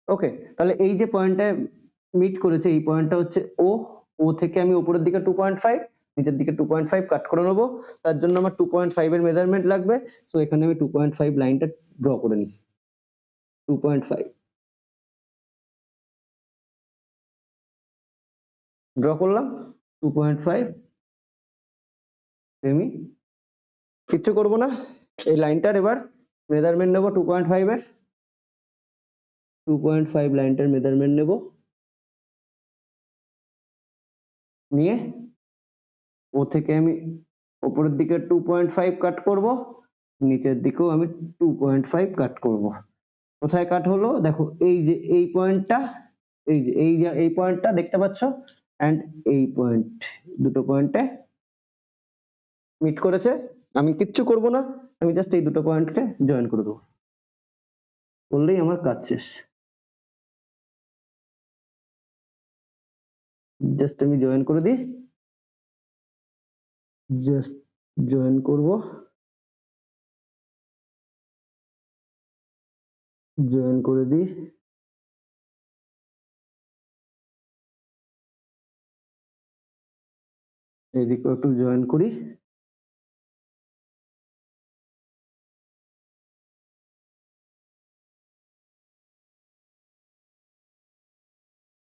ওকে, তাহলে এই যে পয়েন্টটা মিট করেছে এই পয়েন্টটা হচ্ছে ও, ও থেকে আমি উপরের দিকে 2.5, নিচের দিকে 2.5 কাট করে নেবো। তার জন্য আমার 2.5 এর মেজারমেন্ট লাগবে। সো এখানে আমি 2.5 লাইনটা ড্র করে নিই। 2.5 ড্র করলাম, 2.5 সেমি। কিচ্ছু করবো না, এই লাইনটার এবার মেজারমেন্ট নেবো 2.5 এর। 2.5 লাইনটার মেজারমেন্ট নেব, নিয়ে ও থেকে আমি উপরের দিকে 2.5 কাট করব, নিচের দিকেও আমি 2.5 কাট করব। কোথায় কাট হলো দেখো, এই যে এই পয়েন্টটা, এই পয়েন্টটা দেখতে পাচ্ছ, এন্ড এই পয়েন্ট, দুটো পয়েন্টে মিট করেছে। আমি কিচ্ছু করব না, আমি জাস্ট এই দুটো পয়েন্টকে জয়েন করে দেবো, করলেই আমার কাজ শেষ। জাস্ট আমি জয়েন করে দিই, জাস্ট জয়েন করব, জয়েন করে দিই। এদিকেও একটু জয়েন করি,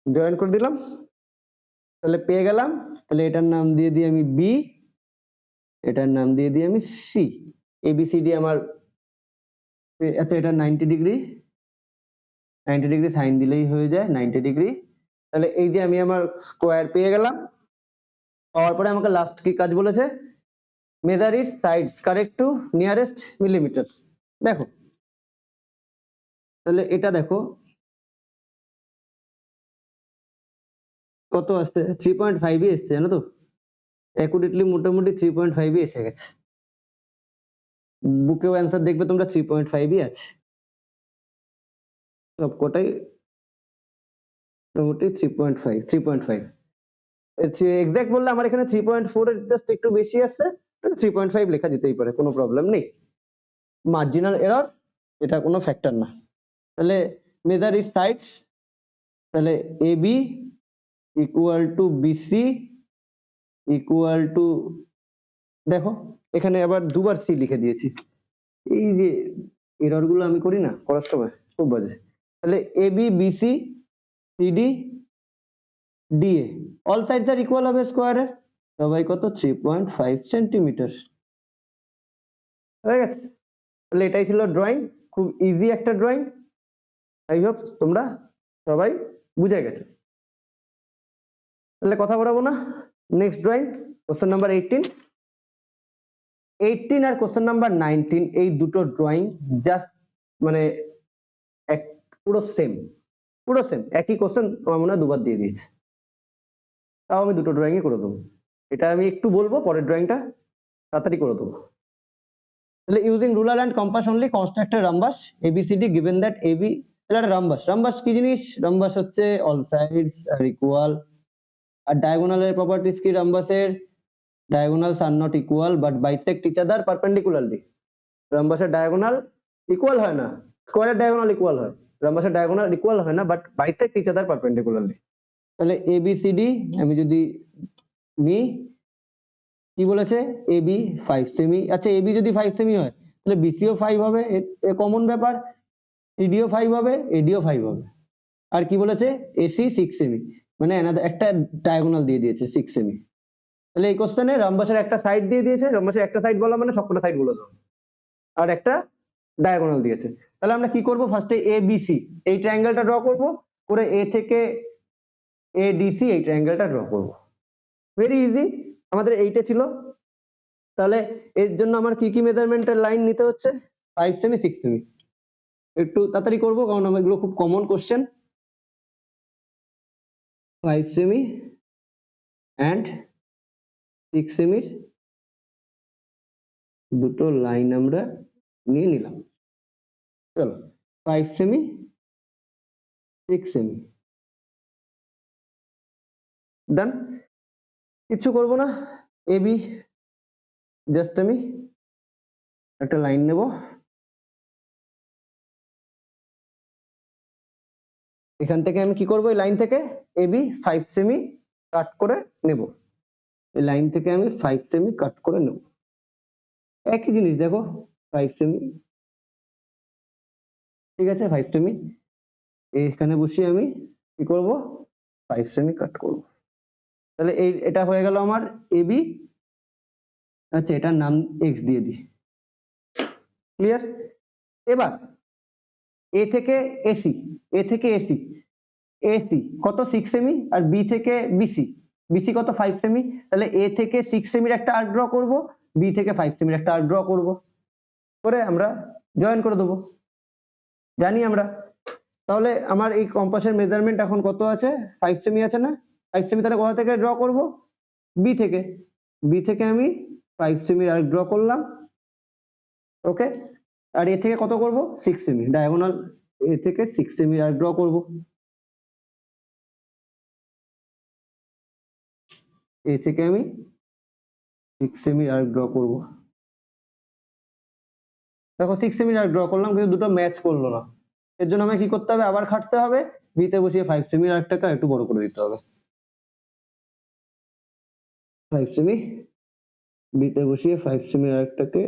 জয়েন করে দিলাম। তাহলে পেয়ে গেলাম। তাহলে এটার নাম দিয়ে দিই আমি বি, এটার নাম দিয়ে দিই আমি সি। এবিসিডি আমার, আচ্ছা এটা 90 ডিগ্রি, 90 ডিগ্রি সাইন দিলেই হয়ে যায় 90 ডিগ্রি। তাহলে এই যে আমি আমার স্কোয়ার পেয়ে গেলাম। পাওয়ার পরে আমাকে লাস্ট কি কাজ বলেছে, measure its sides correct to nearest millimetres. দেখো তাহলে এটা দেখো কত আসছে, 3.5 এসছে, জানো তো অ্যাকুরেটলি মোটামুটি 3.5 এসে গেছে। বুকেও অ্যান্সার দেখবে তোমরা 3.5 আছে, সবকটাই মোটামুটি 3.5 এক্সাক্ট বললে আমার এখানে 3.4 এর জাস্ট একটু বেশি আছে, 3.5 লেখা যেতেই পারে, কোনো প্রবলেম নেই। মার্জিনাল এরর, এটা কোনো ফ্যাক্টর না। তাহলে মেজার ইজ সাইডস, তাহলে AB equal to BC equal to, দেখো এখানে আবার দুবার সি লিখে দিয়েছি। এই যে এরর গুলো আমি করি না করার সময়, খুব বাজে। তাহলে AB BC CD DA all sides আর ইকুয়াল হবে স্কোয়ারের, সবাই কত 3.5 সেন্টিমিটার। হয়ে গেছে। তাহলে এটাই ছিল ড্রয়িং, খুব ইজি একটা ড্রয়িং। আই হোপ তোমরা সবাই বুঝে গেছো। তাহলে কথা বলাবো না, নেক্সট ড্রয়িং কোশ্চেন নাম্বার 18 আর কোশ্চেন নাম্বার 19, এই দুটো ড্রয়িং জাস্ট মানে পুরো সেম, পুরো সেম একই কোশ্চেন, আমার মনে হয় দুবার দিয়ে দিয়েছে, তাও আমি দুটো ড্রয়িংই করে দেবো। এটা আমি একটু বলবো, পরের ড্রয়িংটা তাড়াতাড়ি করে দেবো। তাহলে using ruler and compass only construct a rhombus ABCD given that AB. তাহলে রাম্বাস, রাম্বাস কি জিনিস, রাম্বাস হচ্ছে অল সাইডস আর ইকুয়াল। আর ডায়াগোনালের প্রপার্টিজ কি রাম্বাসের, ডায়াগোনালস আর not equal but bisect each other perpendicularly. রাম্বাসের ডায়াগোনাল ইকুয়াল হয় না, স্কোয়ারের ডায়াগোনাল ইকুয়াল হয়, রাম্বাসের ডায়াগোনাল ইকুয়াল হয় না but bisect each other perpendicularly. তাহলে এবিসিডি আমি যদি নিই, কি বলেছে এবি 5 সেমি, আচ্ছা এবি যদি 5 সেমি হয় তাহলে বিসিও 5 হবে, এ কমন ব্যাপার, সিডিও 5 হবে, এডিও 5 হবে। আর কি বলেছে এসি 6 সেমি, মানে একটা ডায়াগোনাল দিয়ে দিয়েছে 6 সেমি। তাহলে এই কোশ্চেনে রাম্বাসের একটা সাইড দিয়ে দিয়েছে, রাম্বাসের একটা সাইড বলা মানে সবকটা সাইড বলে দাও, আর একটা ডায়াগোনাল দিয়েছে। তাহলে আমরা কি করব, ফার্স্টে এ বি সি এই ট্রায়াঙ্গেলটা ড্র করব, করে এ থেকে এ ডিসি এই ট্রায়াঙ্গেলটা ড্র করব। ভেরি ইজি, আমাদের এইটা ছিল। তাহলে এর জন্য আমার কি কি মেজারমেন্টের লাইন নিতে হচ্ছে, 5 সেমি 6 সেমি। একটু তাড়াতাড়ি করবো কারণ এগুলো খুব কমন কোশ্চেন। 5 সেমি অ্যান্ড 6 সেমির দুটো লাইন আমরা নিয়ে নিলাম। চলো 5 সেমি 6 সেমি ডান, কিছু করবো না। এবি জাস্ট আমি একটা লাইন নেব, এখান থেকে আমি কি করবো, এই লাইন থেকে এবি 5 সেমি কাট করে নেব, এই লাইন থেকে আমি 5 সেমি কাট করে নেব। একই জিনিস দেখো 5 সেমি, ঠিক আছে 5 সেমি এখানে বসিয়ে আমি কি করব 5 সেমি কাট করব। তাহলে এটা হয়ে গেল আমার এবি। আচ্ছা এটার নাম এক্স দিয়ে দিই, ক্লিয়ার। এবার এ থেকে এসি, এ থেকে এসি, এসি কত 6 সেমি আর বি থেকে বিসি, বিসি কত 5 সেমি। তাহলে এ থেকে 6 সেমির একটা আর্ক ড্র করব, বি থেকে 5 সেমির একটা আর্ক ড্র করব, করে আমরা জয়েন করে দেবো, জানি আমরা। তাহলে আমার এই কম্পাসের মেজারমেন্ট এখন কত আছে 5 সেমি আছে না, 5 সেমি তাহলে কোথা থেকে ড্র করব, বি থেকে, বি থেকে আমি 5 সেমির আর্ক ড্র করলাম, ওকে। আর এ থেকে কত করব 6 সেমি, ডায়াগোনাল এ থেকে 6 সেমির আর্ক ড্র করব, এ থেকে আমি 6 সেমি আর্ক ড্র করব। দেখো 6 সেমি আর্ক ড্র করলাম কিন্তু দুটো ম্যাচ করলো না, এর জন্য আমাকে কি করতে হবে, আবার খাটতে হবে, বি তে বসিয়ে 5 সেমি আর্কটাকে একটু বড় করে দিতে হবে, 5 সেমি বি তে বসিয়ে 5 সেমি আর্কটাকে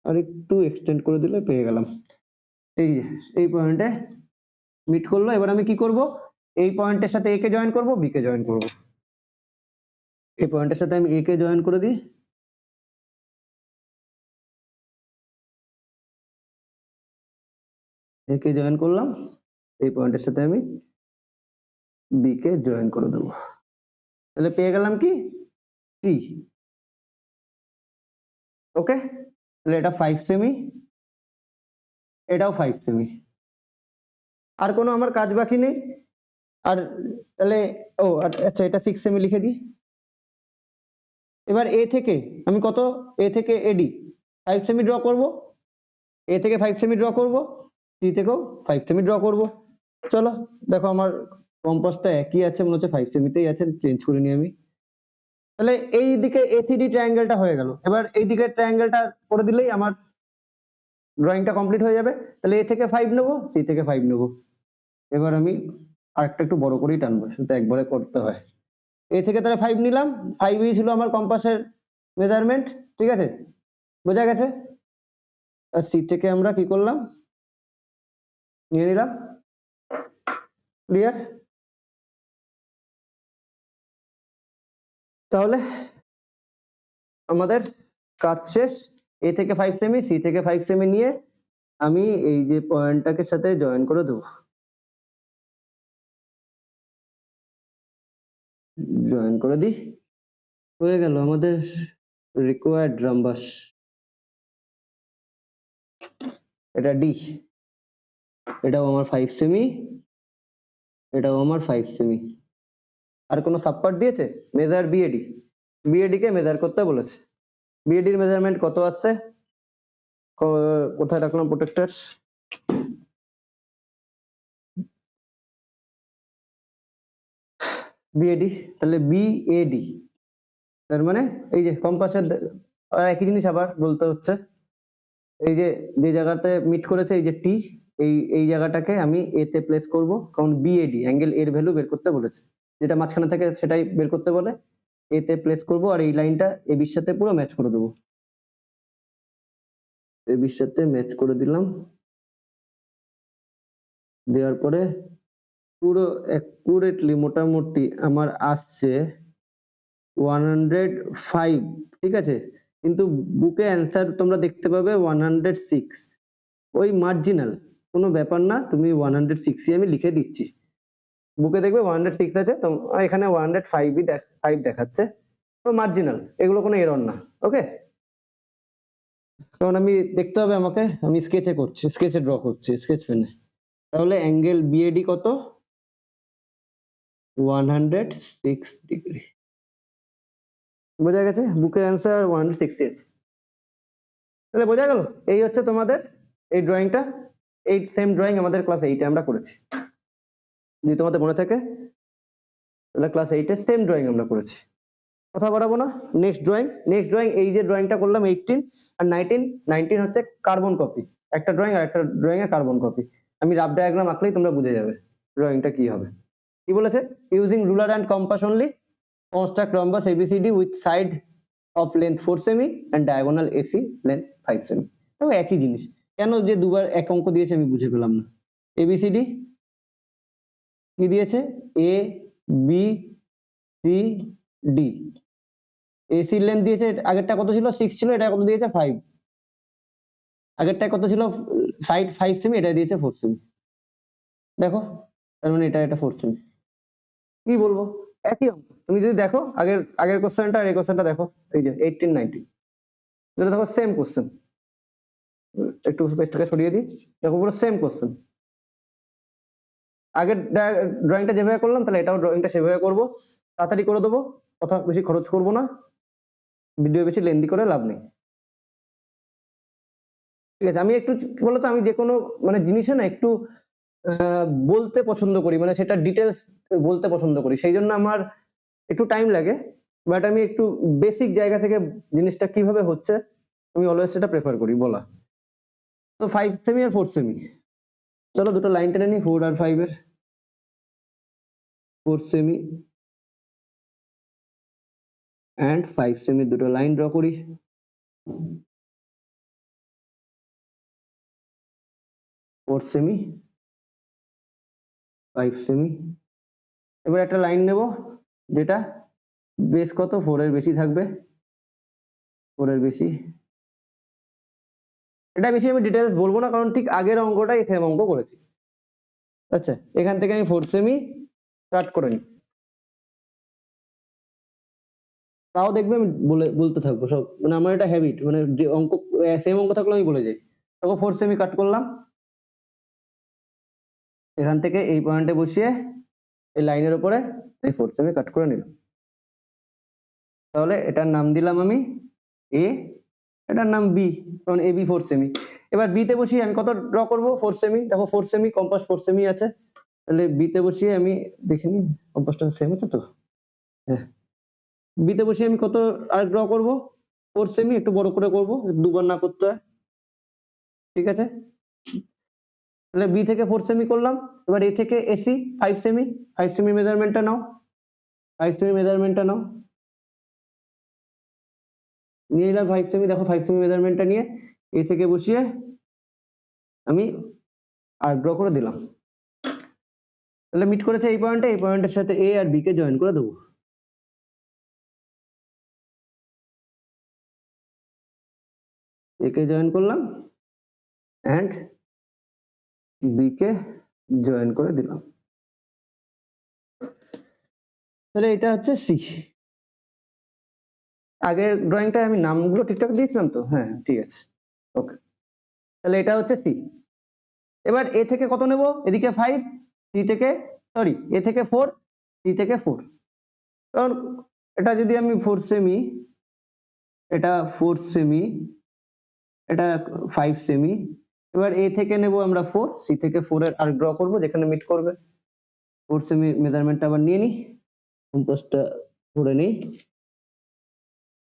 আর একটু এক্সটেন্ড করে দিলে পেয়ে গেলাম। এই এই পয়েন্টে মিট করলো। এবার আমি কি করব, এই পয়েন্টের সাথে এ কে জয়েন করব, বি কে জয়েন করব। এই পয়েন্টের সাথে আমি এ কে জয়েন করে দিই, এ কে জয়েন করলাম, এই পয়েন্টের সাথে আমি বি কে জয়েন করে দেবো, তাহলে পেয়ে গেলাম কি সি, ওকে। তাহলে এটা 5 সেমি, এটাও 5 সেমি, আর কোনো আমার কাজ বাকি নেই। আর তাহলে ও আচ্ছা এটা 6 সেমি লিখে দিই। এবার এ থেকে আমি কত, এ থেকে এডি 5 সেমি ড্র করব, এ থেকে 5 সেমি ড্র করব, সি থেকেও 5 সেমি ড্র করব। চলো দেখো আমার কম্পাসটা একই আছে, মনে হচ্ছে 5 সেমিতেই আছে, চেঞ্জ করে নিই আমি। তাহলে এই দিকে এসিডি ট্রায়াঙ্গেলটা হয়ে গেল, এবার এই দিকের ট্রায়াঙ্গেলটা করে দিলেই আমার ড্রয়িংটা কমপ্লিট হয়ে যাবে। তাহলে এ থেকে 5 নেবো, সি থেকে 5 নেবো। এবার আমি আরেকটা একটু বড় করেই টানবো, সেটা একবারে করতে হয়। এ থেকে তাহলে 5 নিলাম, 5ই ছিল আমার কম্পাসের মেজারমেন্ট, ঠিক আছে বোঝা গেছে। আর সি থেকে আমরা কি করলাম নিয়ে নিলাম, ক্লিয়ার। তাহলে আমাদের কাজ শেষ, এ থেকে 5 সেমি, সি থেকে 5 সেমি নিয়ে আমি এই যে পয়েন্টটাকে সাথে জয়েন করে দেবো, জয়েন করে দিই, হয়ে গেল আমাদের রিকোয়ার্ড রাম্বাস। এটা ডি, এটাও আমার 5 সেমি, এটাও আমার 5 সেমি। আর কোনো সাবপার্ট দিয়েছে, মেজার বিএডি, বিএডি কে মেজার করতে বলেছে। বিএডি এর মেজারমেন্ট কত আসছে, কোথায় রাখলাম প্রোটেক্টর, বিএডি, তাহলে বিএডি তার মানে এই যে কম্পাসের একই জিনিস আবার বলতে হচ্ছে, এই যে যে জায়গাতে মিট করেছে এই যে টি, এই জায়গাটাকে আমি এ তে প্লেস করব, কারণ বিএডি অ্যাঙ্গেল এর ভ্যালু বের করতে বলেছে, যেটা মাঝখানে থাকে সেটাই বের করতে বলে, এ তে প্লেস করব আর এই লাইনটা এবির সাথে পুরো ম্যাচ করে দেবো, এবির সাথে ম্যাচ করে দিলাম, দেওয়ার পরে পুরো অ্যাকুরেটলি মোটামুটি আমার আসছে 105, ঠিক আছে, কিন্তু বুকে অ্যান্সার তোমরা দেখতে পাবে 106, ওই মার্জিনাল, কোনো ব্যাপার না, তুমি 106ই আমি লিখে দিচ্ছি, বুকে দেখবে 106 আছে, তো এখানে 105 দেখাচ্ছে, তো মার্জিনাল, এগুলো কোনো এরর না, ওকে। কারণ আমি দেখতে হবে আমাকে, আমি স্কেচে করছি, স্কেচে ড্র করছি, স্কেচ পেনে। তাহলে অ্যাঙ্গেল বিএডি কত 106 ডিগ্রি, বোঝা গেছে, বুকের অ্যান্সার 160 আছে। তাহলে বোঝা গেল, এই হচ্ছে তোমাদের এই ড্রয়িংটা, এই সেম ড্রয়িং আমাদের ক্লাস 8 এ আমরা করেছি, যদি তোমাদের মনে থাকে, তাহলে ক্লাস 8 এ সেম ড্রয়িং আমরা করেছি, কথা বাড়াবো না। নেক্সট ড্রয়িং এই যে ড্রয়িংটা করলাম 18 আর 19 হচ্ছে কার্বন কপি, একটা ড্রয়িং আর একটা ড্রয়িং এর কার্বন কপি, আমি রাফ ডায়াগ্রাম আঁকলেই তোমরা বুঝে যাবে ড্রয়িংটা কি হবে। কি বলেছে, using ruler and compass only, construct rhombus ABCD with side of length 4 semi and diagonal AC length 5 semi. তো একই জিনিস, কেন যে দুবার এক অঙ্ক দিয়েছে আমি বুঝে পেলাম না। ABCD কি দিয়েছে, A B C D, AC length দিয়েছে, আগেরটা কত ছিল 6 ছিল, এটা কত দিয়েছে 5, আগেরটা কত ছিল সাইড 5 সেমি, এটা দিয়েছে 4 সেমি। দেখো তার মানে এটা 4 সেমি। কি বলবো, একই অঙ্ক। তুমি যদি দেখো আগের কোশ্চেনটা আর এই কোশ্চেনটা দেখো, এই যে 18 19, এটা দেখো সেম কোশ্চেন। একটু পেজটাকে সরিয়ে দিই, দেখো পুরো সেম কোশ্চেন। আগের ড্রয়িংটা যেভাবে করলাম তাহলে এটাও ড্রয়িংটা সেভাবে করব, তাড়াতাড়ি করে দেবো, কথা বেশি খরচ করব না, ভিডিও বেশি লেন্দি করে লাভ নেই। ঠিক আছে, আমি একটু কি বলতো, আমি যে কোনো মানে জিনিসে না একটু বলতে পছন্দ করি, মানে সেটা ডিটেলস বলতে পছন্দ করি, সেই জন্য আমার একটু টাইম লাগে, বাট আমি একটু বেসিক জায়গা থেকে জিনিসটা কিভাবে হচ্ছে আমি অলওয়েজ সেটা প্রেফার করি বলা। তো 5 সেমি আর 4 সেমি, চলো দুটো লাইন টেনে নিই, 4 আর 5 এর, 4 সেমি and 5 সেমি দুটো লাইন ড্র করি। 4 সেমি 5 সেমি, এবার একটা লাইন নেব যেটা বেস কত 4 এর বেশি থাকবে, 4 এর বেশি। এটা বেশি আমি ডিটেলস বলবো না, কারণ ঠিক আগের অঙ্কটাই সেম অঙ্ক করেছি। আচ্ছা, এখান থেকে আমি 4 সেমি কাট করে নিই, তাও দেখবে আমি বলতে থাকবো সব, মানে আমার এটা হ্যাবিট, মানে যে অঙ্ক সেম অঙ্ক থাকলে আমি বলে যাই। তখন 4 সেমি কাট করলাম, এখান থেকে এই পয়েন্টে বসিয়ে এই লাইনের উপরে এই 4 সেমি কাট করে নিলাম। তাহলে এটার নাম দিলাম আমি এ, এটার নাম বি, কারণ এ বি 4 সেমি। এবার বি তে বসিয়ে আমি কত ড্র করব 4 সেমি, দেখো 4 সেমি, কম্পাস 4 সেমি আছে, তাহলে বি তে বসিয়ে আমি দেখে নিই কম্পাসটা সেম আছে তো, হ্যাঁ। বি তে বসিয়ে আমি কত আর ড্র করব 4 সেমি, একটু বড় করে করব, দুবার না করতে হয়, ঠিক আছে। তাহলে বি থেকে 4 সেমি করলাম, এবার এ থেকে এসি 5 সেমি, 5 সেমি মেজারমেন্টটা নাও, 5 সেমি মেজারমেন্টটা নাও, নিয়ে নিলাম 5 সেমি, দেখো 5 সেমি মেজারমেন্টটা নিয়ে এ থেকে বসিয়ে আমি আর ড্র করে দিলাম। তাহলে মিট করেছে এই পয়েন্টে, এই পয়েন্টের সাথে এ আর বি কে জয়েন করে দেবো, এ কে জয়েন করলাম এন্ড বি কে জয়েন করে দিলাম, তাহলে এটা হচ্ছে সি। আগের ড্রয়িংটা আমি নামগুলো ঠিকঠাক দিয়েছিলাম তো, হ্যাঁ ঠিক আছে, ওকে। তাহলে এটা হচ্ছে সি। এবার এ থেকে কত নেব, এদিকে 5, সি থেকে সরি এ থেকে 4, সি থেকে 4, কারণ এটা যদি আমি 4 সেমি, এটা 4 সেমি, এটা 5 সেমি, এবার এ থেকে নেব আমরা 4, সি থেকে 4 এর আর ড্র করব যেখানে মিট করবে। 4 সেমি মেজারমেন্টটা আবার নিয়ে নিই, কম্পাসটা ধরে নিই,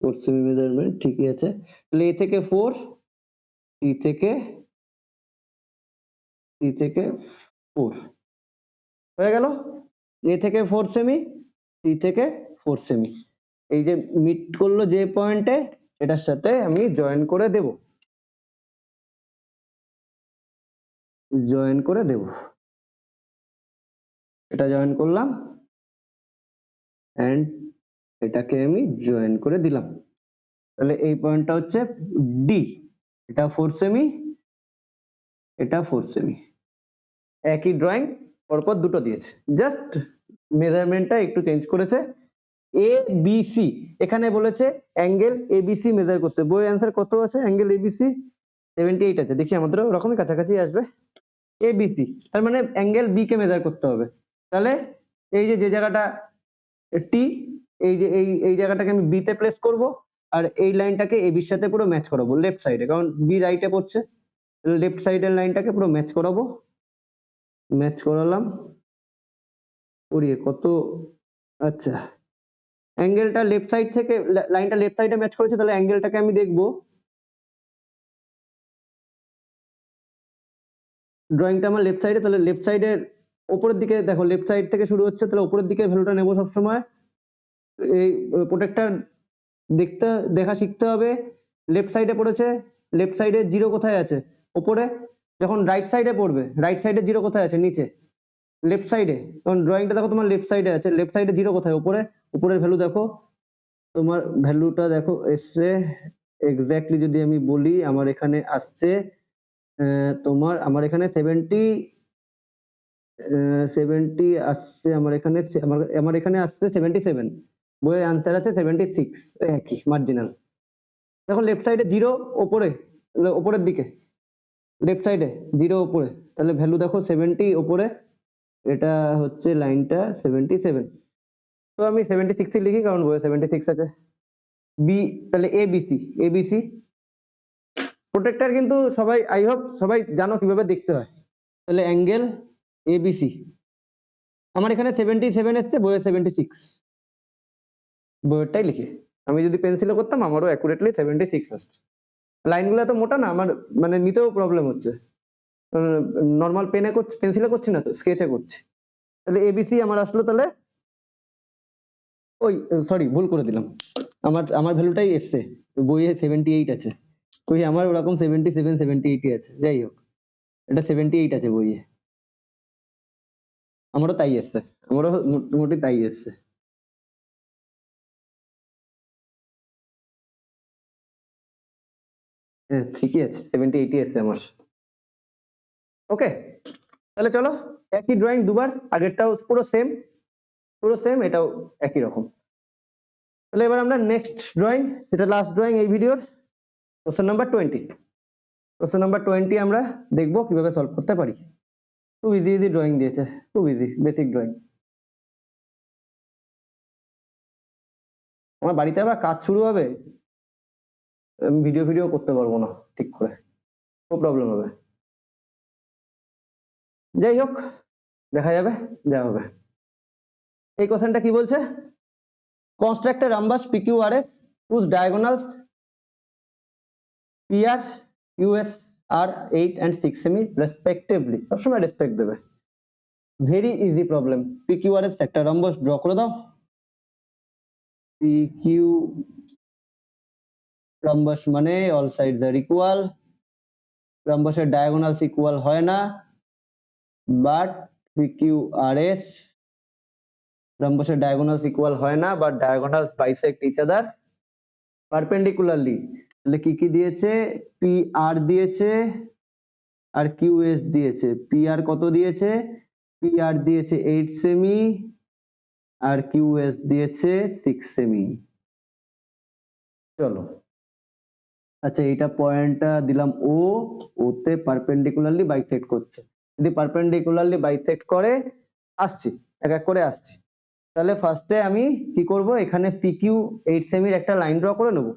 4 সেমি মেজারমেন্ট ঠিকই আছে। তাহলে এ থেকে 4, সি থেকে 4 হয়ে গেল, এ থেকে 4 সেমি, সি থেকে 4 সেমি, এই যে মিট করলো যে পয়েন্টে এটার সাথে আমি জয়েন করে দেব, জয়েন করে দেব, এটা জয়েন করলাম এন্ড এটাকে আমি জয়েন করে দিলাম। তাহলে এই পয়েন্টটা হচ্ছে ডি, এটা 4 সেমি, এটা 4 সেমি, একই ড্রয়িং পরপর দুটো দিয়েছে, জাস্ট মেজারমেন্টটা একটু চেঞ্জ করেছে। এ বি সি, এখানে বলেছে অ্যাঙ্গেল এবিসি মেজার করতে, বই অ্যান্সার কত আছে অ্যাঙ্গেল এবিসি 78 আছে, দেখি আমাদের ওরকমই কাছাকাছি আসবে। এবিসি তার মানে অ্যাঙ্গেল বি কে মেজার করতে হবে, তাহলে এই যে জায়গাটা টি, এই যে এই জায়গাটাকে আমি বি তে প্লেস করব, আর এই লাইনটাকে এ বির সাথে পুরো ম্যাচ করাবো লেফট সাইডে, কারণ বি রাইটে পড়ছে, লেফট সাইডের লাইনটাকে পুরো ম্যাচ করাবো, ম্যাচ করালাম করিয়ে কত, আচ্ছা অ্যাঙ্গেলটা লেফট সাইড থেকে, লাইনটা লেফট সাইডে ম্যাচ করেছে, তাহলে অ্যাঙ্গেলটাকে আমি দেখবো, ড্রয়িংটা আমার লেফট সাইডে, তাহলে লেফট সাইডের উপরের দিকে দেখো, লেফট সাইড থেকে শুরু হচ্ছে, তাহলে উপরের দিকে ভ্যালুটা নেবো সবসময়, এই প্রোটেক্টর দেখা শিখতে হবে। লেফট সাইডে পড়েছে, লেফট সাইডে জিরো কোথায় আছে? ওপরে। যখন রাইট সাইডে পড়বে, রাইট সাইডে জিরো কোথায় আছে? নিচে। লেফট সাইডে, তখন ড্রয়িংটা দেখো তোমার লেফট সাইডে আছে, লেফট সাইডে জিরো কোথায়? উপরে। উপরের ভ্যালু দেখো, তোমার ভ্যালুটা দেখো এসছে এক্স্যাক্টলি। যদি আমি বলি আমার এখানে আসছে তোমার, আমার এখানে 70 আসছে, আমার এখানে আসছে 77, বইয়ের আনসার আছে 76, একই মার্জিনাল। দেখো লেফট সাইডে জিরো ওপরে, ওপরের দিকে লেফট সাইডে জিরো ওপরে, তাহলে ভ্যালু দেখো 70 ওপরে, এটা হচ্ছে লাইনটা 77। তো আমি 76 লিখি কারণ বইয়ে 76 আছে। বি, তাহলে এবিসি প্রোটেক্টর কিন্তু সবাই, আই হোপ সবাই জানো কিভাবে দেখতে হয়। তাহলে অ্যাঙ্গেল এবিসি, আমার এখানে 77 এসছে, বইয়ে 76, বইয়েরটাই লিখি। আমি যদি পেন্সিলে করতাম আমারও অ্যাকুরেটলি 76 আসছে। লাইনগুলো এত মোটা না, আমার মানে নিতেও প্রবলেম হচ্ছে, নর্মাল পেন্সিলে করছি না তো, স্কেচে করছি। তাহলে এবিসি আমার আসলো, তাহলে ওই সরি ভুল করে দিলাম, আমার ভ্যালুটাই এসছে, বইয়ে 78 আছে, ওই আমার ওরকম 77 78 আছে, যাই হোক এটা 78 আছে বইয়ে, আমারও তাই এসছে, আমারও মোটামুটি তাই এসছে। হ্যাঁ ঠিকই আছে, 70 এসছে আমার। ওকে, তাহলে চলো একই ড্রয়িং দুবার, আগেরটাও পুরো সেম, এটাও একই রকম। তাহলে এবার আমরা নেক্সট ড্রয়িং, যেটা লাস্ট ড্রয়িং এই ভিডিওর, কোশ্চেন নাম্বার 20। কোশ্চেন নাম্বার 20 আমরা দেখবো কিভাবে সলভ করতে পারি। খুব ইজি ড্রয়িং দিয়েছে, খুব ইজি বেসিক ড্রয়িং। আমার বাড়িতে আবার কাজ শুরু হবে, ভিডিও করতে পারবো না ঠিক করে, খুব প্রবলেম হবে। যাই হোক দেখা যাবে যা হবে। এই কোশ্চেনটা কি বলছে? Construct a rhombus PQRS whose diagonals PR, QS are 8 and 6 semi respectively, সবসময় রেসপেক্ট দেবে। Very easy problem. PQRS একটা রম্বস ড্র করে দাও, PQ রম্বস মানে অল সাইডস আর ইকুয়াল, রম্বসের ডায়াগোনালস ইকুয়াল হয় না, বাট PQRS রম্বসের ডায়াগোনালস ইকুয়াল হয় না, but diagonals bisect each other perpendicularly. তাহলে কি দিয়েছে? PR দিয়েছে আর QS দিয়েছে। PR কত দিয়েছে? PR দিয়েছে 8 সেমি আর QS দিয়েছে 6 সেমি। চলো আচ্ছা, এইটা পয়েন্টটা দিলাম ও, ওতে পারপেন্ডিকুলারলি বাইসেক্ট করছে। যদি পারপেন্ডিকুলারলি বাইসেক্ট করে, আসছি এক এক করে আসছি। তাহলে ফার্স্টে আমি কি করব, এখানে PQ 8 সেমির একটা লাইন ড্র করে নেব।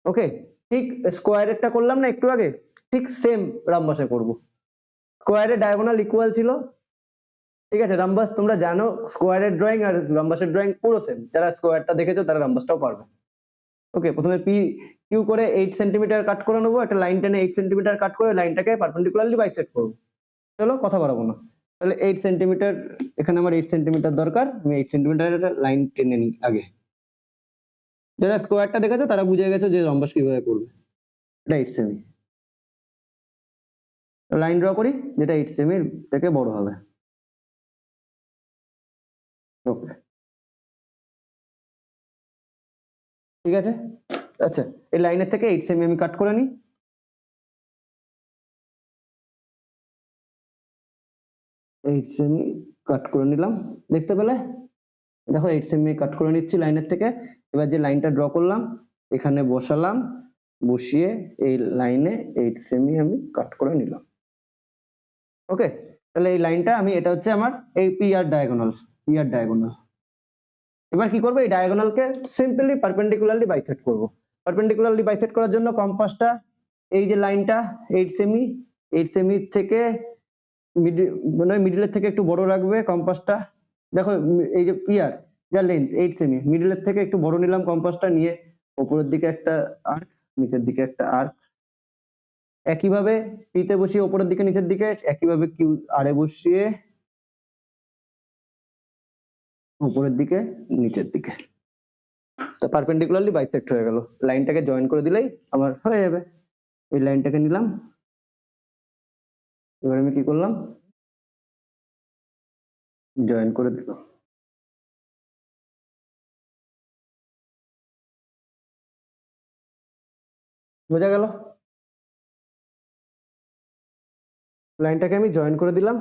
ওকে, ঠিক স্কোয়ারেরটা করলাম না একটু আগে, ঠিক সেম রাম্বাসে করব। স্কোয়ারের ডায়াগোনাল ইকুয়াল ছিল, ঠিক আছে। রাম্বাস তোমরা জানো, স্কোয়ারের ড্রয়িং আর রাম্বাসের ড্রয়িং পুরো সেম, যারা স্কোয়ারটা দেখেছো তারা রাম্বাসটাও পারবে। ওকে, প্রথমে PQ করে 8 সেন্টিমিটার কাট করে নেবো, একটা লাইন টেনে 8 সেন্টিমিটার কাট করে লাইনটাকে পারপেন্ডিকুলারলি বাইসেক্ট করবো। চলো কথা বাড়াবো না, তাহলে 8 সেন্টিমিটার, এখানে আমার 8 সেন্টিমিটার দরকার, আমি 8 সেন্টিমিটারের লাইন টেনে নিই আগে। যারা স্কোয়ারটা দেখেছো তারা বুঝে গেছো যে রম্বাস কিভাবে করবে। এটা 8 সেমি, লাইন ড্র করি যেটা 8 সেমির থেকে বড় হবে। ওকে ঠিক আছে। আচ্ছা, এই লাইনের থেকে 8 সেমি আমি কাট করে নিই। 8 সেমি কাট করে নিলাম, দেখতে পেলে? দেখো 8 সেমি কাট করে নিচ্ছি লাইনের থেকে। এবার যে লাইনটা ড্র করলাম এখানে বসালাম, বসিয়ে এই লাইনে 8 সেমি আমি কাট করে নিলাম। ওকে, তাহলে এই লাইনটা আমি, এটা হচ্ছে আমার এই PR ডায়াগোনাল। এবার কি করবো, এই ডায়াগোনালকে সিম্পলি পারপেন্ডিকুলারলি বাইসেক্ট করব। পারপেন্ডিকুলারলি বাইসেক্ট করার জন্য কম্পাসটা, এই যে লাইনটা 8 সেমি থেকে মিডিলের থেকে একটু বড় রাখবে কম্পাসটা। দেখো এই যে PR যার লেন্থ 8 সেমি, মিডিলের থেকে একটু বড় নিলাম কম্পাসটা, নিয়ে উপরের দিকে একটা আর্ক, নিচের দিকে একটা আর্ক। একইভাবে P তে বসিয়ে উপরের দিকে নিচের দিকে, একইভাবে QR এ বসিয়ে উপরের দিকে নিচের দিকে, তো পারপেন্ডিকুলারলি বাইসেক্ট হয়ে গেল। লাইনটাকে জয়েন করে দিলেই আমার হয়ে যাবে। এই লাইনটাকে নিলাম, এবার আমি কি করলাম, জয়েন করে দিলাম। বোঝা গেল? লাইনটাকে আমি জয়েন করে দিলাম,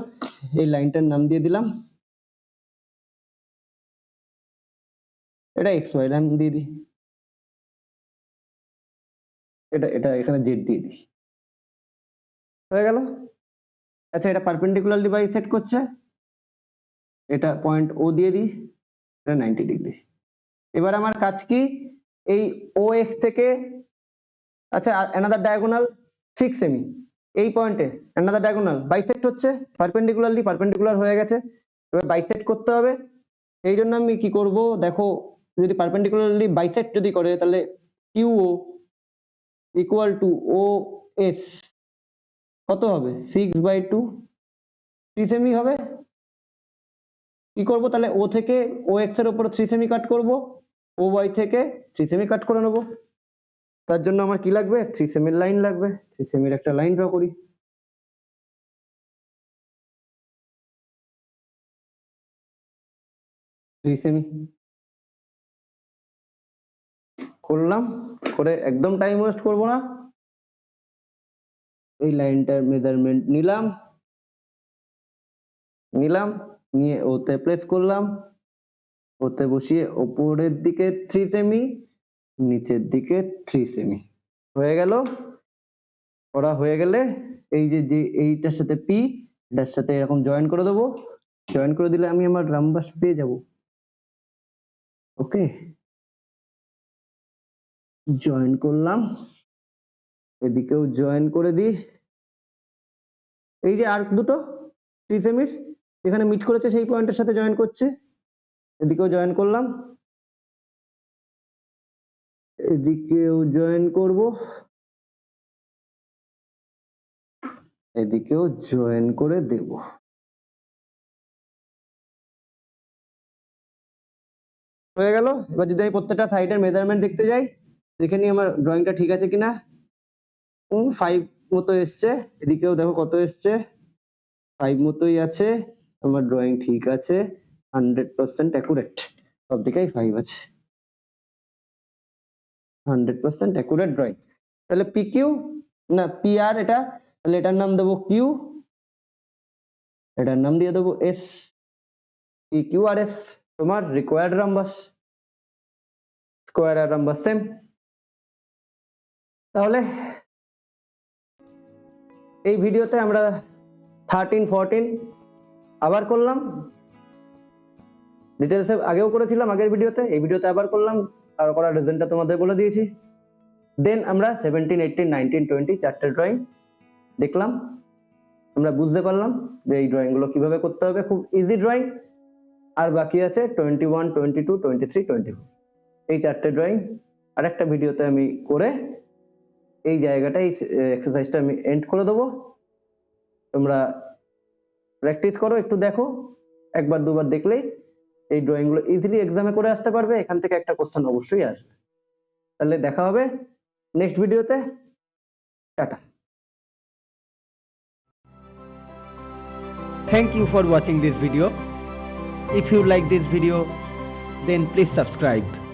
এই লাইনটার নাম দিয়ে দিলাম, এটা এক্স ওয়াই নাম দিয়ে দিই, এটা এটা এখানে জেড দিয়ে দিই, হয়ে গেল। আচ্ছা, এটা পারপেন্ডিকুলারলি বাইসেক্ট করছে, এটা পয়েন্ট ও দিয়ে দিই, এটা 90 ডিগ্রি। এবার আমার কাজ কি, এই ও এক্স থেকে, আচ্ছা অ্যানাদার ডায়াগোনাল 6 সেমি, এই পয়েন্টে অ্যানাদার ডায়াগোনাল বাইসেক্ট হচ্ছে, পারপেন্ডিকুলারলি, পারপেন্ডিকুলার হয়ে গেছে, এবার বাইসেক্ট করতে হবে। এই জন্য আমি কি করব, দেখো যদি পারপেন্ডিকুলারলি বাইসেক্ট যদি করে তাহলে কিউও ইকুয়াল টু ও এস কত হবে, 6/2 3 সেমি হবে। কি করব তাহলে, ও থেকে ও এক্স এর উপর 3 সেমি কাট করব, ও ওয়াই থেকে 3 সেমি কাট করে নেব। তার জন্য আমার কি লাগবে, 3 সেমির লাইন লাগবে। 3 সেমির একটা লাইন ড্র করি, সেমি করলাম, করে একদম টাইম ওয়েস্ট করব না, এই লাইনটার মেজারমেন্ট নিলাম, নিয়ে ওতে প্লেস করলাম, ওতে বসিয়ে ওপরের দিকে 3 সেমি, নিচের দিকে 3 সেমি, হয়ে গেল। ওরা হয়ে গেলে এই যে যে এইটার সাথে পি, এটার সাথে এরকম জয়েন করে দেবো, জয়েন করে দিলে আমি আমার রাম্বাস পেয়ে যাব। ওকে, জয়েন করলাম, এদিকেও জয়েন করে দিই, এই যে আর্ক দুটো 3 সেমির এখানে মিট করেছে সেই পয়েন্টের সাথে জয়েন করছে, এদিকেও জয়েন করলাম, এদিকেও জয়েন করব, এদিকেও জয়েন করে দেব। হয়ে গেল। এবার যদি আমি প্রত্যেকটা সাইডের মেজারমেন্ট দেখতে যাই, দেখে নিই আমার ড্রয়িংটা ঠিক আছে কিনা। 5 মতো এসছে, এদিকেও দেখো কত এসছে, 5 মতোই আছে, আমার ড্রয়িং ঠিক আছে, 100% অ্যাকুরেট, সব দিকেই 5 আছে, 100% অ্যাকুরেট ড্রয়িং। তাহলে পি কিউ না পি আর, এটা তাহলে এটার নাম দেবো কিউ, এটার নাম দিয়ে দেবো S, P Q R S তোমার রিকোয়ার্ড রাম্বাস, স্কোয়ার আর রাম্বাস সেম। তাহলে এই ভিডিওতে আমরা 13 14 আবার করলাম, ডিটেলসে আগেও করেছিলাম আগের ভিডিওতে, এই ভিডিওতে আবার করলাম, আর করার রিজনটা তোমাদের বলে দিয়েছি। দেন আমরা 17 18 19 20 চারটে ড্রয়িং দেখলাম, আমরা বুঝতে পারলাম যে এই ড্রয়িং গুলো কিভাবে করতে হবে, খুব ইজি ড্রয়িং। আর বাকি আছে 21 22 23 24, এই চারটে ড্রয়িং আরেকটা ভিডিওতে আমি করে এই জায়গাটা, এই এক্সারসাইজটা আমি এন্ড করে দেবো। তোমরা প্র্যাকটিস করো, একটু দেখো, একবার দুবার দেখলেই এই ড্রয়িং গুলো ইজিলি এক্সামে করে আসতে পারবে, এখান থেকে একটা কোশ্চেন অবশ্যই আসবে। তাহলে দেখা হবে নেক্সট ভিডিওতে, tata. Thank you for watching this video. If you like this video, then please subscribe.